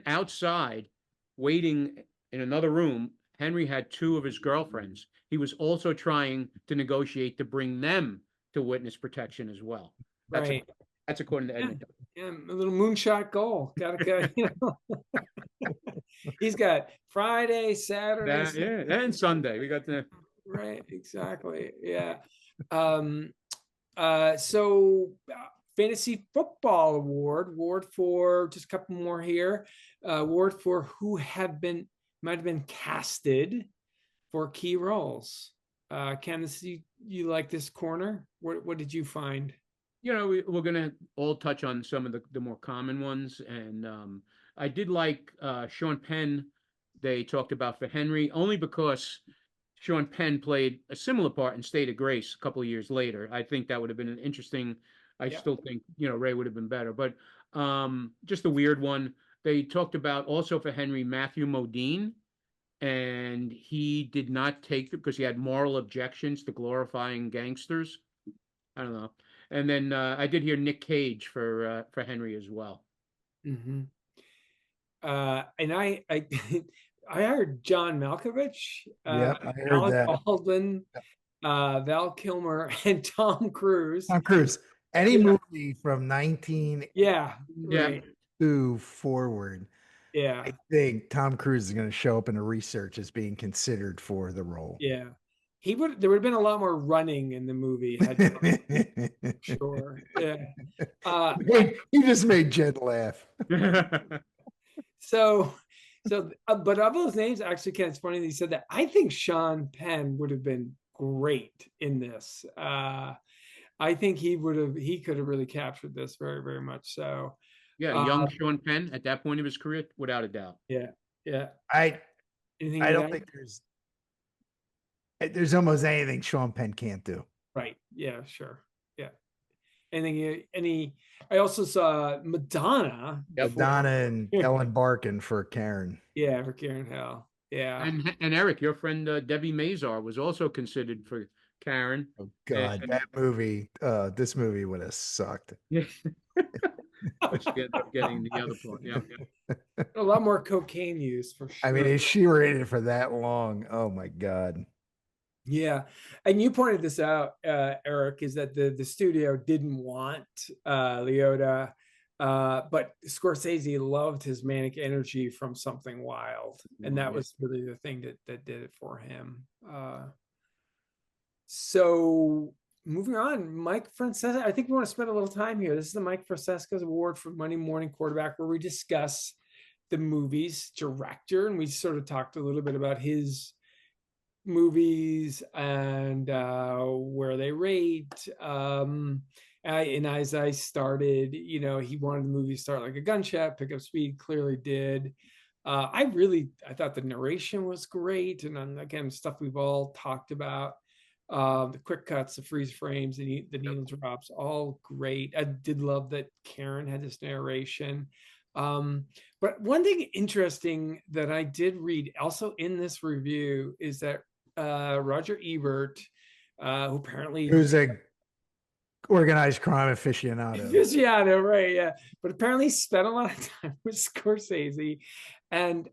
outside, waiting in another room, Henry had two of his girlfriends. He was also trying to negotiate to bring them to witness protection as well. That's according to Ed McDonald. Yeah, a little moonshot goal. Gotta you know. He's got Friday, Saturday, and Sunday. We got the right, exactly. Yeah. So Fantasy Football Award for just a couple more here. Award for who might have been casted for key roles. Candace, you like this corner? What did you find? You know, we're gonna all touch on some of the more common ones, and I did like Sean Penn. They talked about for Henry only because Sean Penn played a similar part in State of Grace a couple of years later. I think that would have been an interesting. I Yeah. still think Ray would have been better, but just a weird one. They talked about also for Henry Matthew Modine, and he did not take it because he had moral objections to glorifying gangsters. I don't know. And then I did hear Nick Cage for Henry as well. Mm-hmm. And I I heard John Malkovich, Yep, I heard Alec that. Baldwin, Val Kilmer, and Tom Cruise. Tom Cruise. Any Yeah. movie from 1982 Yeah, right. forward, Yeah, I think Tom Cruise is going to show up in the research as being considered for the role. yeah. There would have been a lot more running in the movie. Sure. Yeah. You just made Jen laugh. So, but of those names, actually, Ken, it's funny that you said that. I think Sean Penn would have been great in this. I think he could have really captured this very, very much so. Yeah, young Sean Penn at that point of his career, without a doubt. Yeah, yeah. I Anything don't think there's almost anything Sean Penn can't do. Right. Yeah, sure. Yeah. I also saw Madonna. Madonna and Ellen Barkin for Karen. Yeah, for Karen Hell. Yeah. And Eric, your friend Debbie Mazar was also considered for Karen. Oh God, that movie, this movie would have sucked. Yeah. But she ended up getting the other part. Yeah. A lot more cocaine use for sure. I mean, if she were in it for that long, oh my God. Yeah. And you pointed this out, Eric, is that the studio didn't want Liotta, but Scorsese loved his manic energy from Something Wild. And that was really the thing that did it for him. So moving on, Mike Francesco. I think we want to spend a little time here. This is the Mike Francesco's Award for Monday Morning Quarterback, where we discuss the movie's director, and we sort of talked a little bit about his movies and where they rate. And as I started, he wanted the movie to start like a gunshot, pick up speed, clearly did. I thought the narration was great, and again, stuff we've all talked about. The quick cuts, the freeze frames, the needle drops, all great. I did love that Karen had this narration. But one thing interesting that I did read also in this review is that Roger Ebert, who apparently who's a organized crime aficionado, right? Yeah, but apparently spent a lot of time with Scorsese, and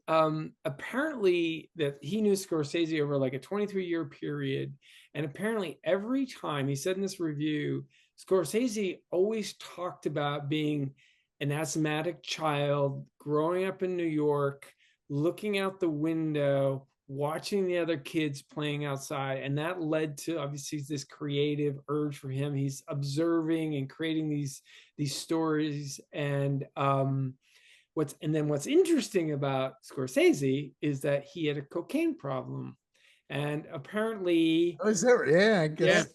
apparently that he knew Scorsese over like a 23-year period. And apparently every time, he said in this review, Scorsese always talked about being an asthmatic child growing up in New York, looking out the window, watching the other kids playing outside. And that led to obviously this creative urge for him. He's observing and creating these stories. And what's interesting about Scorsese is that he had a cocaine problem. And apparently, I guess.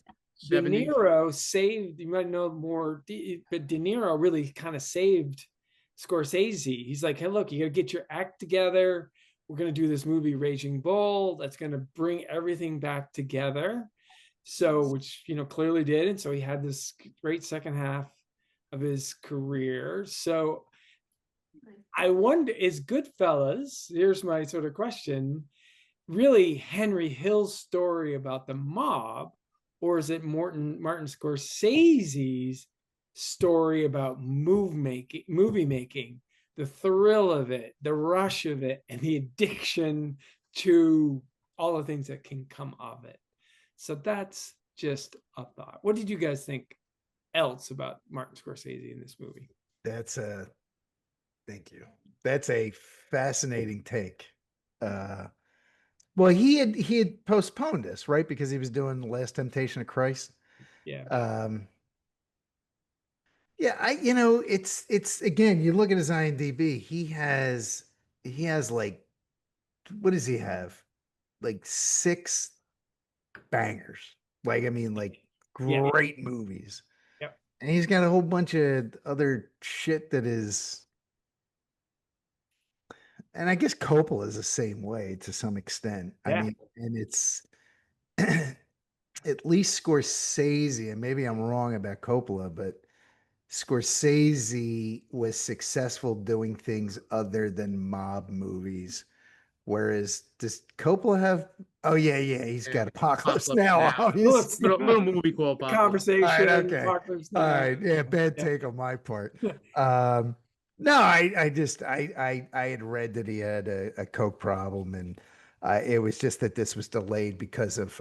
De Niro saved, you might know more, but De Niro really kind of saved Scorsese. He's like, hey, look, you got to get your act together. We're going to do this movie, Raging Bull, that's going to bring everything back together. So, which, clearly did. And so he had this great second half of his career. So I wonder, is Goodfellas, here's my sort of question, really Henry Hill's story about the mob, or is it Martin Scorsese's story about movie making, the thrill of it, the rush of it, and the addiction to all the things that can come of it? So that's just a thought. What did you guys think else about Martin Scorsese in this movie? Thank you. That's a fascinating take. Well, he had postponed this, right? Because he was doing The Last Temptation of Christ. Yeah. It's again, you look at his IMDb, he has like, what does he have? Like 6 bangers. Like, I mean, like Yeah. great movies. Yep. And he's got a whole bunch of other shit that is, and I guess Coppola is the same way to some extent. I Yeah. mean, and it's at least Scorsese, and maybe I'm wrong about Coppola, but Scorsese was successful doing things other than mob movies. Whereas does Coppola have? Oh yeah, he's got Apocalypse Now, obviously. Little movie called Apocalypse. Conversation. All right, okay. Apocalypse All Now. right, yeah, bad take on my part. No, I had read that he had a coke problem, and it was just that this was delayed because of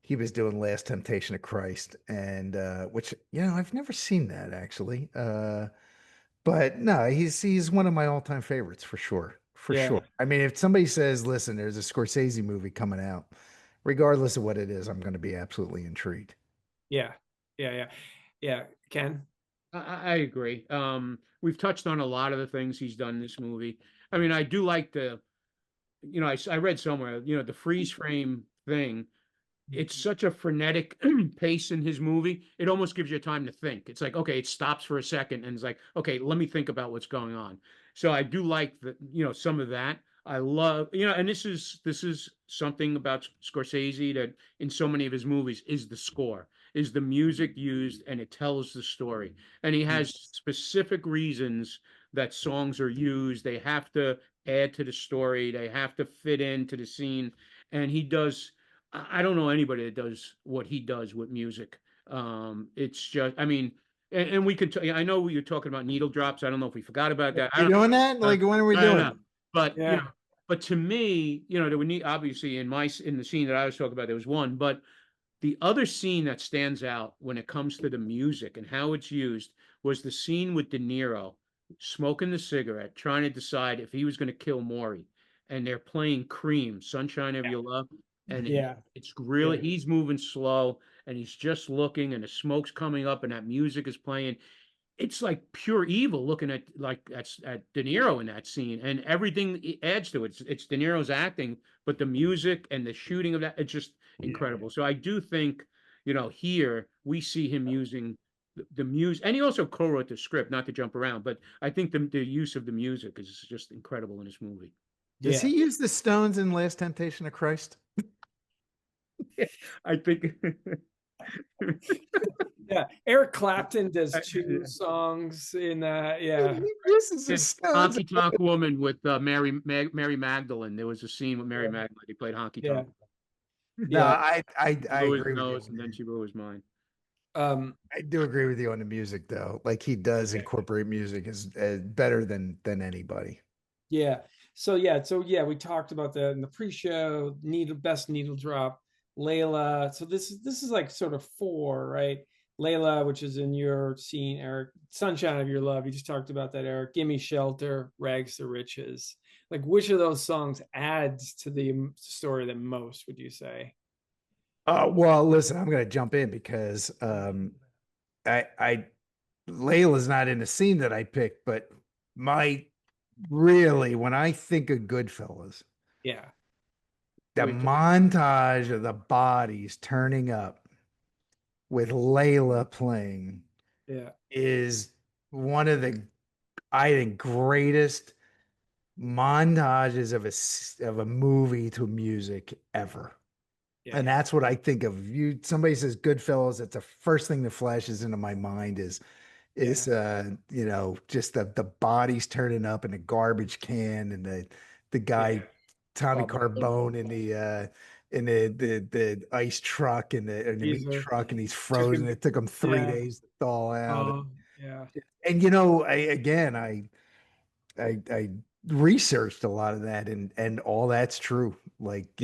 he was doing Last Temptation of Christ, and which I've never seen that actually. But no, he's one of my all-time favorites for sure. For Yeah. sure. I mean, if somebody says, listen, there's a Scorsese movie coming out, regardless of what it is, I'm going to be absolutely intrigued. Yeah. Ken? I agree. We've touched on a lot of the things he's done in this movie. I mean, I do like I read somewhere, the freeze frame thing. It's such a frenetic pace in his movie. It almost gives you time to think. It's like, okay, it stops for a second and it's like, okay, let me think about what's going on. So I do like some of that. I love, and this is something about Scorsese that in so many of his movies is the score, is the music used, and it tells the story. And he has specific reasons that songs are used. They have to add to the story. They have to fit into the scene. And he does. I don't know anybody that does what he does with music. It's just, I mean, and we could. I know we were talking about needle drops. I don't know if we forgot about that. You doing that? Like, when are we doing it? But Yeah. but to me, there would need, obviously in the scene that I was talking about, there was one, but the other scene that stands out when it comes to the music and how it's used was the scene with De Niro smoking the cigarette, trying to decide if he was going to kill Maury, and they're playing Cream, Sunshine of Your Love, and it's really he's moving slow, and he's just looking, and the smoke's coming up, and that music is playing. It's like pure evil looking at De Niro in that scene, and everything adds to it. It's De Niro's acting, but the music and the shooting of that, it's just incredible. So I do think, here we see him using the music, and he also co-wrote the script, not to jump around, but I think the use of the music is just incredible in this movie. Does he use the Stones in Last Temptation of Christ? I think. Yeah, Eric Clapton does 2 songs in that. Yeah, this is a Stones. Honky Tonk Woman with Mary Magdalene. There was a scene with Mary Magdalene. He played Honky Tonk. No, I agree with nose, and then she blew his mind. I do agree with you on the music, though. Like, he does incorporate music as better than anybody. Yeah. So we talked about that in the pre-show. Best needle drop, Layla. So this is like sort of 4, right? Layla, which is in your scene, Eric. Sunshine of Your Love. You just talked about that, Eric. Gimme Shelter, Rags to Riches. Like, which of those songs adds to the story the most, would you say? Well, listen, I'm going to jump in because Layla's not in the scene that I picked, but when I think of Goodfellas, the montage of the bodies turning up with Layla playing is one of the, I think, greatest montages of a movie to music ever. And that's what I think of. Somebody says Goodfellas, that's the first thing that flashes into my mind is just the bodies turning up in the garbage can, and the guy Tommy Carbone in the ice truck and the meat truck, and he's frozen. It took him 3 days to thaw out. And I researched a lot of that, and all that's true. Like,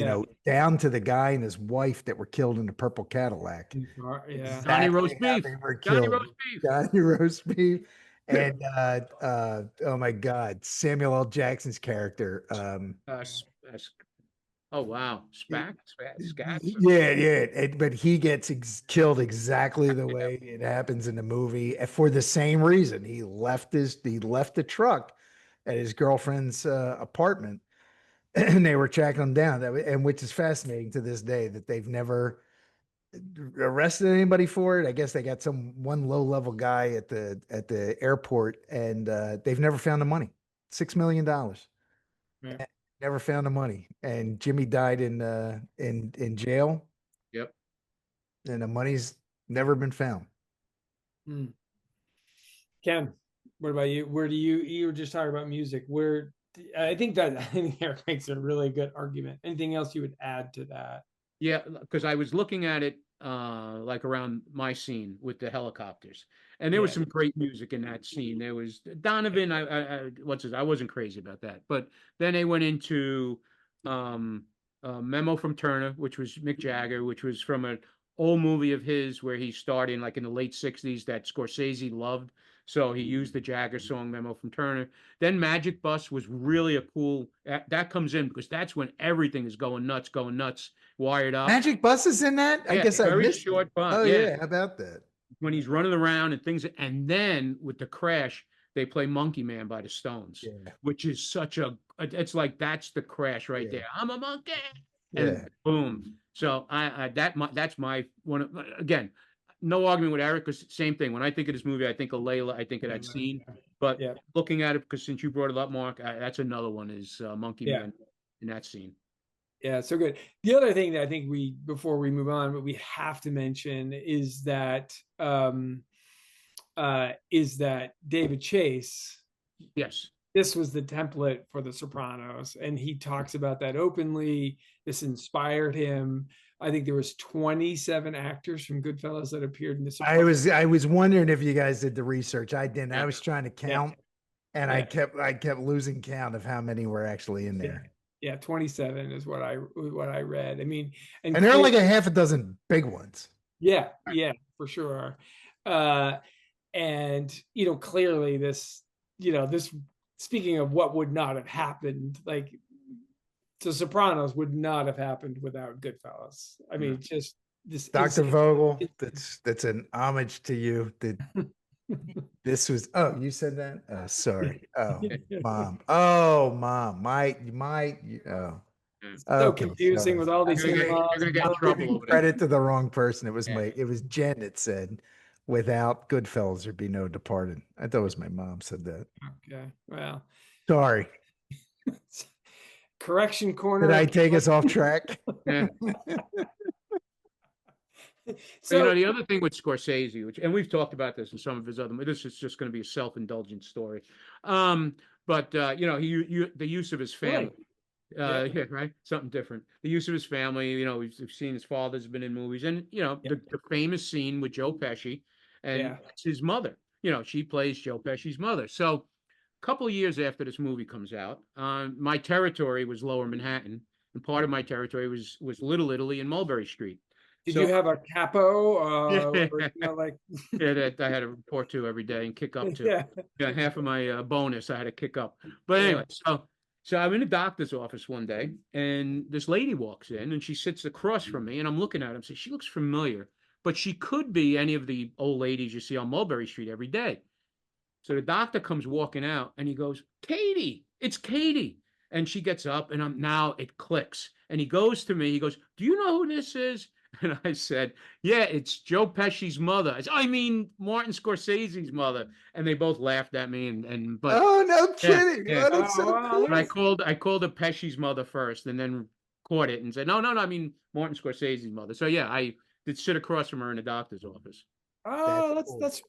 down to the guy and his wife that were killed in the purple Cadillac. Johnny Roast Beef. Johnny Roast Beef. And oh my God, Samuel L. Jackson's character. Oh wow, Scat. But he gets killed exactly the way it happens in the movie for the same reason. He left the truck at his girlfriend's apartment, and they were tracking them down. And which is fascinating to this day that they've never arrested anybody for it. I guess they got one low level guy at the airport, and they've never found the money. $6 million. Yeah. Never found the money. And Jimmy died in jail. Yep. And the money's never been found. Ken, what about you? Where do you were just talking about music. I think Eric makes a really good argument. Anything else you would add to that? Yeah, because I was looking at it like around my scene with the helicopters, and there was some great music in that scene. There was Donovan. I wasn't crazy about that, but then they went into Memo from Turner, which was Mick Jagger, which was from an old movie of his where he starred in like in the late '60s that Scorsese loved. So he used the Jagger song Memo from Turner. Then Magic Bus was really a cool, that comes in because that's when everything is going nuts, Wired Up. Magic Bus is in that? I guess I missed short bus. Oh yeah, how about that? When he's running around and things, and then with the crash, they play Monkey Man by the Stones, which is such it's like that's the crash right there. I'm a monkey, and boom. So that's my one. Again, no argument with Eric, because same thing. When I think of this movie, I think of Layla, I think of that scene. But looking at it, because since you brought it up, Mark, that's another one is Monkey Man in that scene. Yeah, so good. The other thing that I think before we move on, what we have to mention is that David Chase. Yes. This was the template for The Sopranos, and he talks about that openly. This inspired him. I think there was 27 actors from Goodfellas that appeared in The Sopranos. I was wondering if you guys did the research. I didn't. I was trying to count, and I kept losing count of how many were actually in there. Yeah, 27 is what I read. I mean, and there are like a half a dozen big ones. Yeah, for sure. And clearly this, speaking of what would not have happened, like The Sopranos would not have happened without Goodfellas. I mean, just this Dr. Vogel, that's an homage to you. This was, you said that? Sorry. Mom. So confusing with all these things. You're gonna get in trouble over Credit to the wrong person. It was Jen that said, without Goodfellas, there'd be no Departed. I thought it was my mom said that. Okay, well. Sorry. Correction corner. Did I take us off track? So the other thing with Scorsese, and we've talked about this in some of his other, this is just going to be a self-indulgent story. But the use of his family, right? Something different. The use of his family, we've seen his father's been in movies, and the famous scene with Joe Pesci, and it's his mother. She plays Joe Pesci's mother. So a couple of years after this movie comes out, my territory was Lower Manhattan, and part of my territory was Little Italy and Mulberry Street. Did you have a capo? I had to report to every day and kick up to. Half of my bonus I had to kick up. But anyway, so I'm in the doctor's office one day, and this lady walks in, and she sits across from me, and I'm looking at her and say, she looks familiar, but she could be any of the old ladies you see on Mulberry Street every day. So the doctor comes walking out, and he goes, Katie, it's Katie. And she gets up, and now it clicks. And he goes to me, he goes, do you know who this is? And I said, yeah, it's Joe Pesci's mother. I mean, Martin Scorsese's mother. And they both laughed at me. But oh, no kidding. Yeah. Oh, that's so cool. But I called her Pesci's mother first, and then caught it and said, no, I mean Martin Scorsese's mother. So yeah, I did sit across from her in the doctor's office. Oh,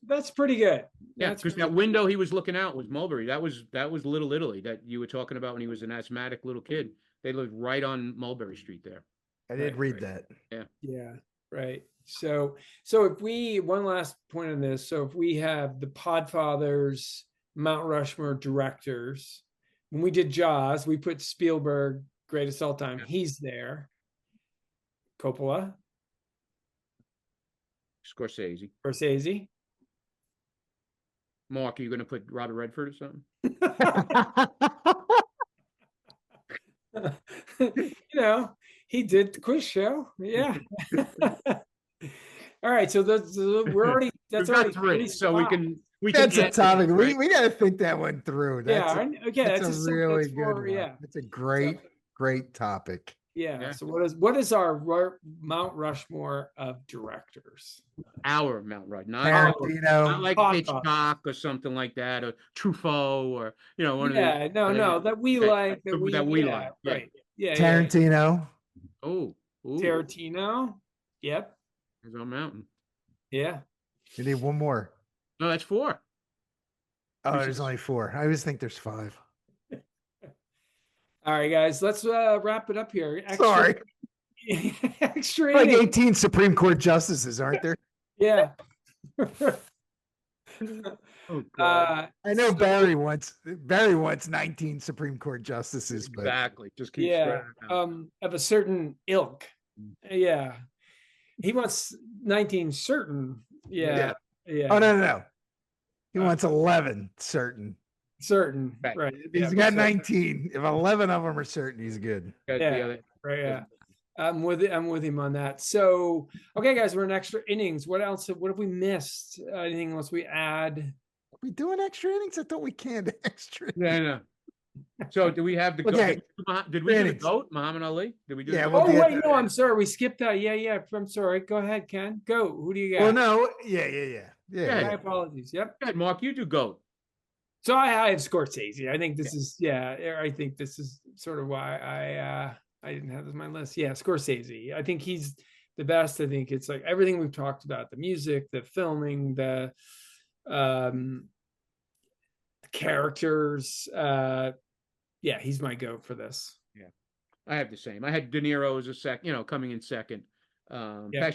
that's pretty good. Yeah, because that window he was looking out was Mulberry. That was Little Italy that you were talking about when he was an asthmatic little kid. They lived right on Mulberry Street there. I did read that. Yeah, right. So if one last point on this, so if we have the Podfatherz Mount Rushmore directors, when we did Jaws, we put Spielberg, greatest all time. He's there. Coppola. Scorsese. Mark, are you going to put Robert Redford or something? He did the quiz show. Yeah. All right. So we're already. That's already three. So we can. That's a topic. We got to think that one through. That's a really good one. It's a great Great topic. Yeah. Yeah. So what is our Mount Rushmore of directors? Our Mount Rushmore, not Tarantino. like Podfatherz. Hitchcock or something like that, or Truffaut, or one of these. Yeah. No. That we like. That we like. Yeah. Right. Yeah. Tarantino. Oh, ooh, Tarantino. Yep. there's our mountain. Yeah. You need one more. No, that's 4. Oh, You there's should- only 4. I always think there's 5. All right, guys. Let's wrap it up here. Sorry. Extra Like inning. 18 Supreme Court justices, aren't there? Yeah. Oh, God. I know So- Barry wants 19 Supreme Court justices, but Exactly. Just keep Yeah. spreading it out. Of a certain ilk. Yeah. He wants 19 certain. Yeah. Yeah. oh no. He wants 11 certain. Certain. Right. Right. If he's Yeah, got 19. If 11 of them are certain, he's good. Got Yeah. the other- Right. Yeah. I'm with him on that. So, okay, guys, we're in extra innings. What else? What have we missed? Anything else we add? We doing extra innings? I thought we canned extra. Yeah, I know. So do we have the Okay. goat? Did we do the Innings. goat, Muhammad Ali? Did we do Yeah, the well, goat? Oh, the- wait, no, I'm sorry. We skipped that. Yeah. I'm sorry. Go ahead, Ken. Go. Who do you got? Well, no. Yeah. Yeah. My apologies. Yep. Go ahead, Mark, you do goat. So I have Scorsese. I think this is I think this is sort of why I didn't have this on my list. Yeah, Scorsese. I think he's the best. I think it's like everything we've talked about: the music, the filming, the characters. Yeah, he's my goat for this. I have the same. I had De Niro as a coming in second. Yeah.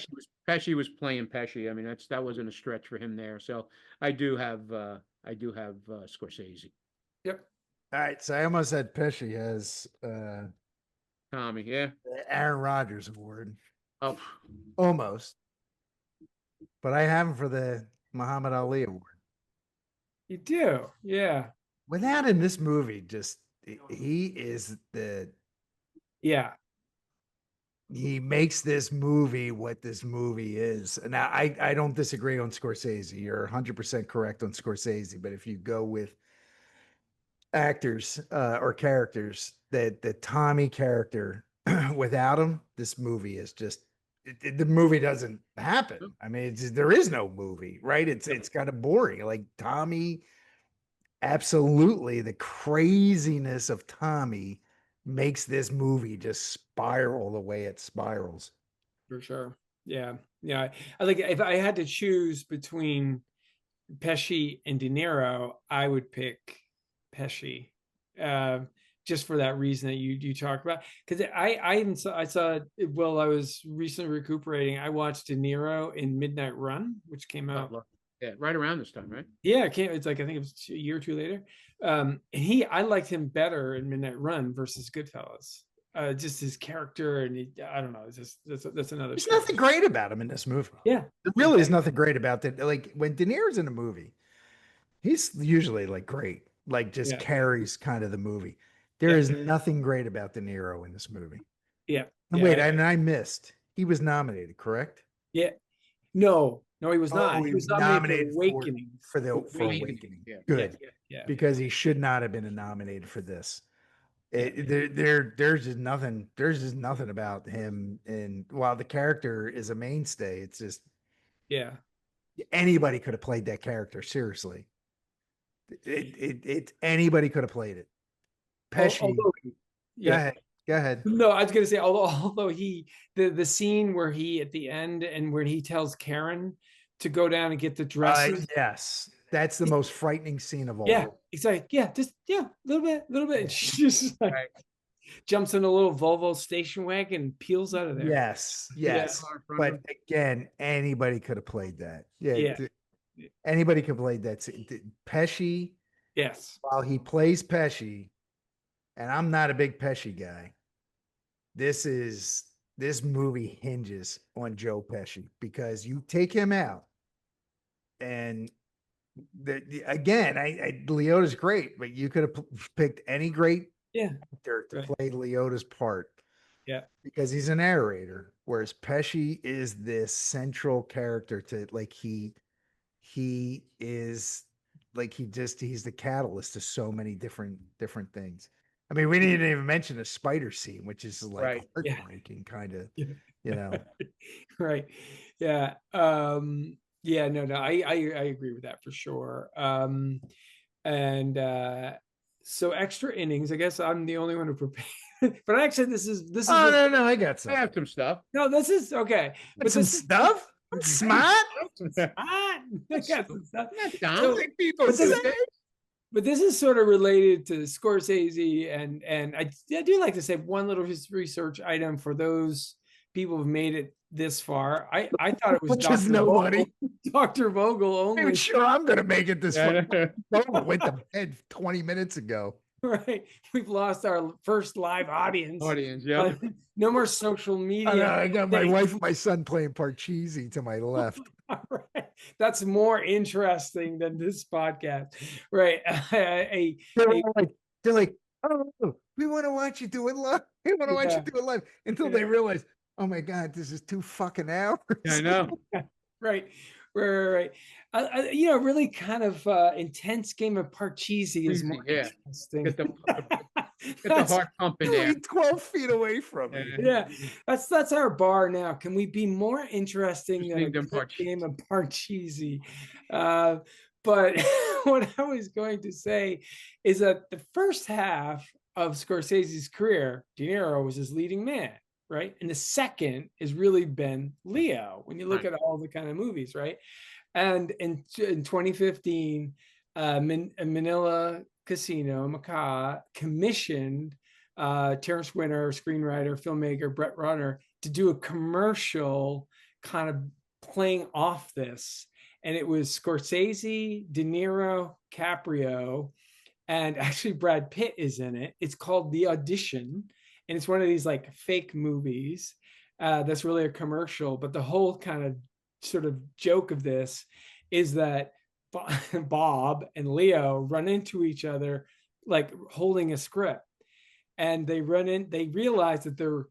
Pesci was playing Pesci. I mean, that wasn't a stretch for him there. So I do have Scorsese. Yep. All right. So I almost had Pesci as Tommy, yeah. the Aaron Rodgers Award. Oh, Almost. But I have him for the Muhammad Ali Award. You do. Yeah. Without him, this movie he is Yeah. he makes this movie what this movie is. And now I don't disagree on Scorsese. You're 100% correct on Scorsese. But if you go with actors or characters, that the Tommy character, without him, this movie is just the movie doesn't happen. I mean, there is no movie, right? It's kind of boring. Like Tommy, absolutely, the craziness of Tommy makes this movie just spiral the way it spirals. For sure. Yeah. Yeah. I like if I had to choose between Pesci and De Niro, I would pick Pesci. Just for that reason that you talked about. Because I saw while I was recently recuperating, I watched De Niro in Midnight Run, which came out. yeah, right around this time, right? Yeah, it's like I think it was a year or two later. And I liked him better in Midnight Run versus Goodfellas. Just his character, and I don't know. It's just that's another. There's nothing great about him in this movie. Yeah, there really is nothing great about that. Like when De Niro's in a movie, he's usually like great, like just carries kind of the movie. There is nothing great about De Niro in this movie. Yeah. And wait, and I missed. He was nominated, correct? Yeah. No, he was not. He was nominated for Awakening. For Awakening. Yeah. Good. Yeah. Because he should not have been nominated for this. There's just nothing. There's just nothing about him. And while the character is a mainstay, it's just anybody could have played that character. Seriously, anybody could have played it. Pesci. Go ahead. No, I was gonna say, although the scene where he at the end and where he tells Karen to go down and get the dresses. Yes, that's the most frightening scene of all. Yeah, he's like, a little bit. And she just like jumps in a little Volvo station wagon and peels out of there. Yes. But again, anybody could have played that. Yeah. Anybody could have played that scene. Pesci. Yes. While he plays Pesci, and I'm not a big Pesci guy, this movie hinges on Joe Pesci, because you take him out, and again, Leota's great, but you could have picked any great actor to play Leota's part. Yeah, because he's a narrator, whereas Pesci is this central character to he is like he's the catalyst to so many different things. I mean, we didn't even mention the spider scene, which is like Right. Yeah. heartbreaking, kind of, Yeah. you know. Right. Yeah. Yeah, no, I agree with that for sure. And so extra innings, I guess I'm the only one who prepared. But actually, this is Oh, what- no, I got I some. have some stuff. no, this is okay. Got some stuff. I'm smart. I got some stuff. Not dumb. So- Like people but this- say. But this is sort of related to Scorsese, and I do like to say one little research item for those people who've made it this far. I thought it was Which is Dr. nobody. Vogel, Dr. Vogel I'm only. sure I'm gonna make it this Yeah, far. I went to bed 20 minutes ago. Right, we've lost our first live audience. Audience, yeah. No more social I know, media. I got my wife and my son playing Parcheesi to my left. Right. That's more interesting than this podcast, right? They're like, oh, we want to watch you do it live. We want to watch you do it live until they realize, oh my God, this is 2 fucking hours. I know. Right. Really kind of intense game of Parcheesi is more Yeah. interesting. Get the heart pumping there. Only 12 feet away from me. Yeah, that's our bar now. Can we be more interesting than a Than good Parcheesi. game of Parcheesi? But what I was going to say is that the first half of Scorsese's career, De Niro was his leading man, right? And the second has really been Leo when you look at all the kind of movies, right? And in 2015, Manila Casino, Macau commissioned Terrence Winter, screenwriter, filmmaker, Brett Runner, to do a commercial kind of playing off this. And it was Scorsese, De Niro, Caprio, and actually Brad Pitt is in it. It's called The Audition. And it's one of these like fake movies that's really a commercial. But the whole kind of sort of joke of this is that Bob and Leo run into each other like holding a script. And they realize that they're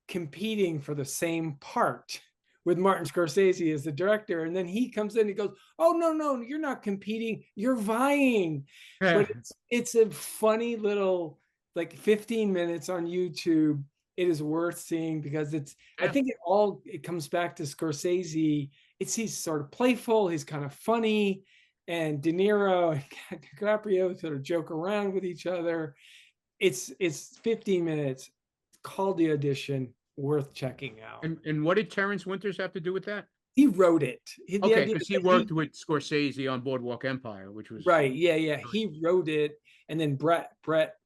competing for the same part with Martin Scorsese as the director. And then he comes in and goes, oh, no, you're not competing, you're vying. Yeah. But it's a funny little, like 15 minutes on YouTube. It is worth seeing because I think it comes back to Scorsese. He's sort of playful, he's kind of funny, and De Niro and DiCaprio sort of joke around with each other. It's 15 minutes, called The Audition, worth checking out. And what did Terrence Winters have to do with that? He wrote it. Okay, because he worked with Scorsese on Boardwalk Empire, which was right. Yeah. He wrote it, and then Brett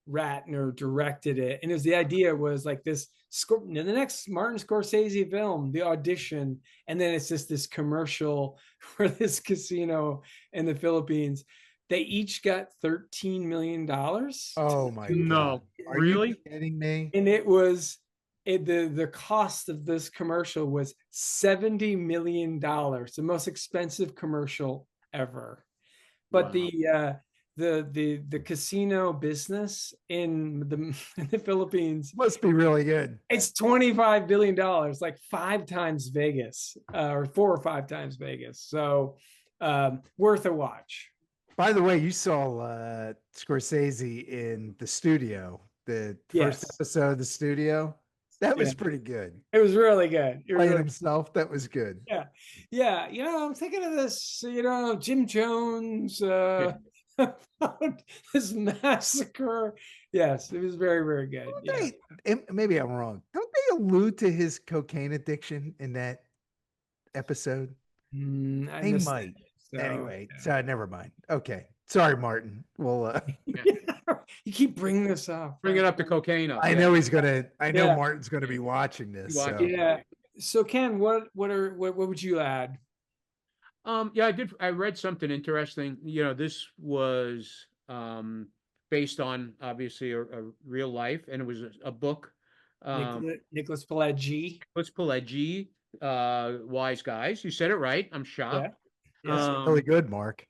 Ratner directed it. And the idea was like this: the next Martin Scorsese film, The Audition, and then it's just this commercial for this casino in the Philippines. They each got $13 million. Oh my no, God. Are really? you kidding me? And it was the cost of this commercial was $70 million, the most expensive commercial ever. But Wow. the casino business in the Philippines Must be really good. it's $25 billion, like 5 times Vegas, or 4 or 5 times Vegas. So worth a watch. By the way, you saw Scorsese in The Studio, the first episode of The Studio. That was pretty good. It was really good. Playing himself, that was good. Yeah. I'm thinking of this, Jim Jones, this massacre. Yes, it was very, very good. Maybe I'm wrong. Don't they allude to his cocaine addiction in that episode? They might. Anyway, so never mind. Okay. Sorry, Martin. Well, you keep bringing this up. Bring it up to cocaine. I know I know Martin's gonna be watching this. So. Yeah. So Ken, what would you add? Yeah, I read something interesting. This was based on obviously a real life, and it was a book. Nicholas Pileggi. Nicholas Pileggi, Wise Guys. You said it right. I'm shocked. Yeah. Really good, Mark.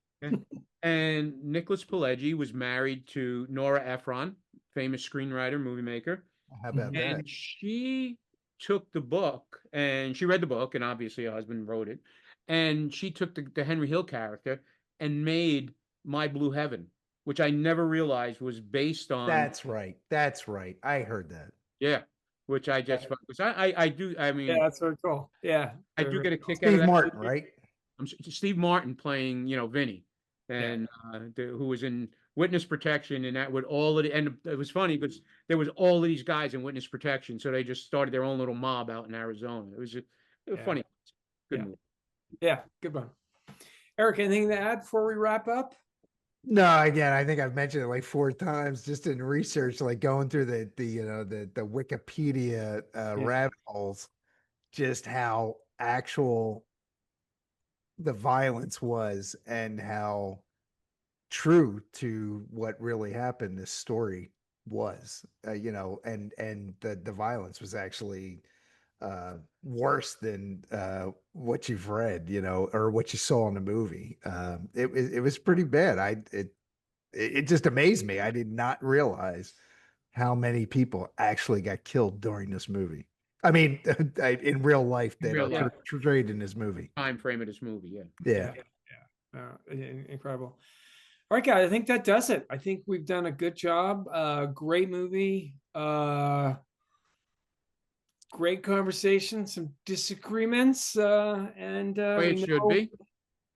And Nicholas Pileggi was married to Nora Ephron, famous screenwriter, movie maker. How about that? And she took the book, and she read the book, and obviously her husband wrote it. And she took the Henry Hill character and made My Blue Heaven. which I never realized was based on. That's right. That's right. I heard that. Yeah, which I just because I do. I mean, Yeah, that's very cool. Yeah, I do get a kick out of Steve that. Martin, movie. right? Steve Martin playing, Vinny, and who was in witness protection, and that would all of the, and it was funny because there was all of these guys in witness protection, so they just started their own little mob out in Arizona. It was funny, good movie. Yeah, good one. Eric, anything to add before we wrap up? No, again, I think I've mentioned it like 4 times just in research, like going through the Wikipedia rabbit holes, just how actual the violence was and how true to what really happened this story was, and the violence was actually worse than what you've read, or what you saw in the movie. It was pretty bad. It just amazed me. I did not realize how many people actually got killed during this movie. I mean, in real life that are portrayed in this movie. Time frame of this movie, Yeah. Incredible. All right, guys, I think that does it. I think we've done a good job. Great movie. Great conversation, some disagreements, and way it should be.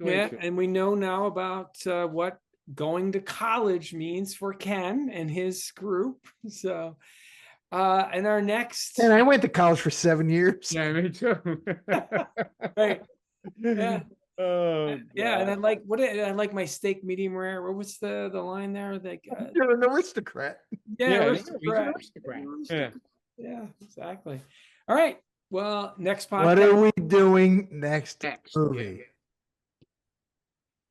And we know now about what going to college means for Ken and his group. So, and our next, and I went to college for 7 years. Yeah, me too. Right. Yeah. Oh, yeah, and I like my steak medium rare. What was the line there? Like, you're an aristocrat. Yeah, he's an aristocrat. Yeah, exactly. All right. Well, next podcast. What are we doing next movie?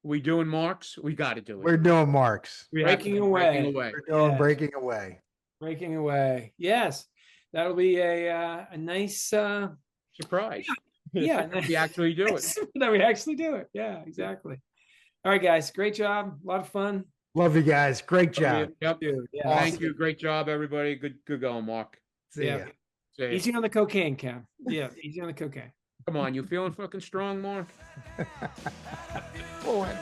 We doing Marks? We got to do it. We're doing Marks. Breaking away. We're doing Breaking Away. Breaking Away. Yes, that'll be a nice surprise. Yeah, we actually do it. That we actually do it. Yeah, exactly. All right, guys. Great job. A lot of fun. Love you guys. Great job. Yep. Yeah. Thank you. Great job, everybody. Good going, Mark. See ya. Easy on the cocaine, Cam. Yeah, easy on the cocaine. Come on, you feeling fucking strong, Mark? Boy.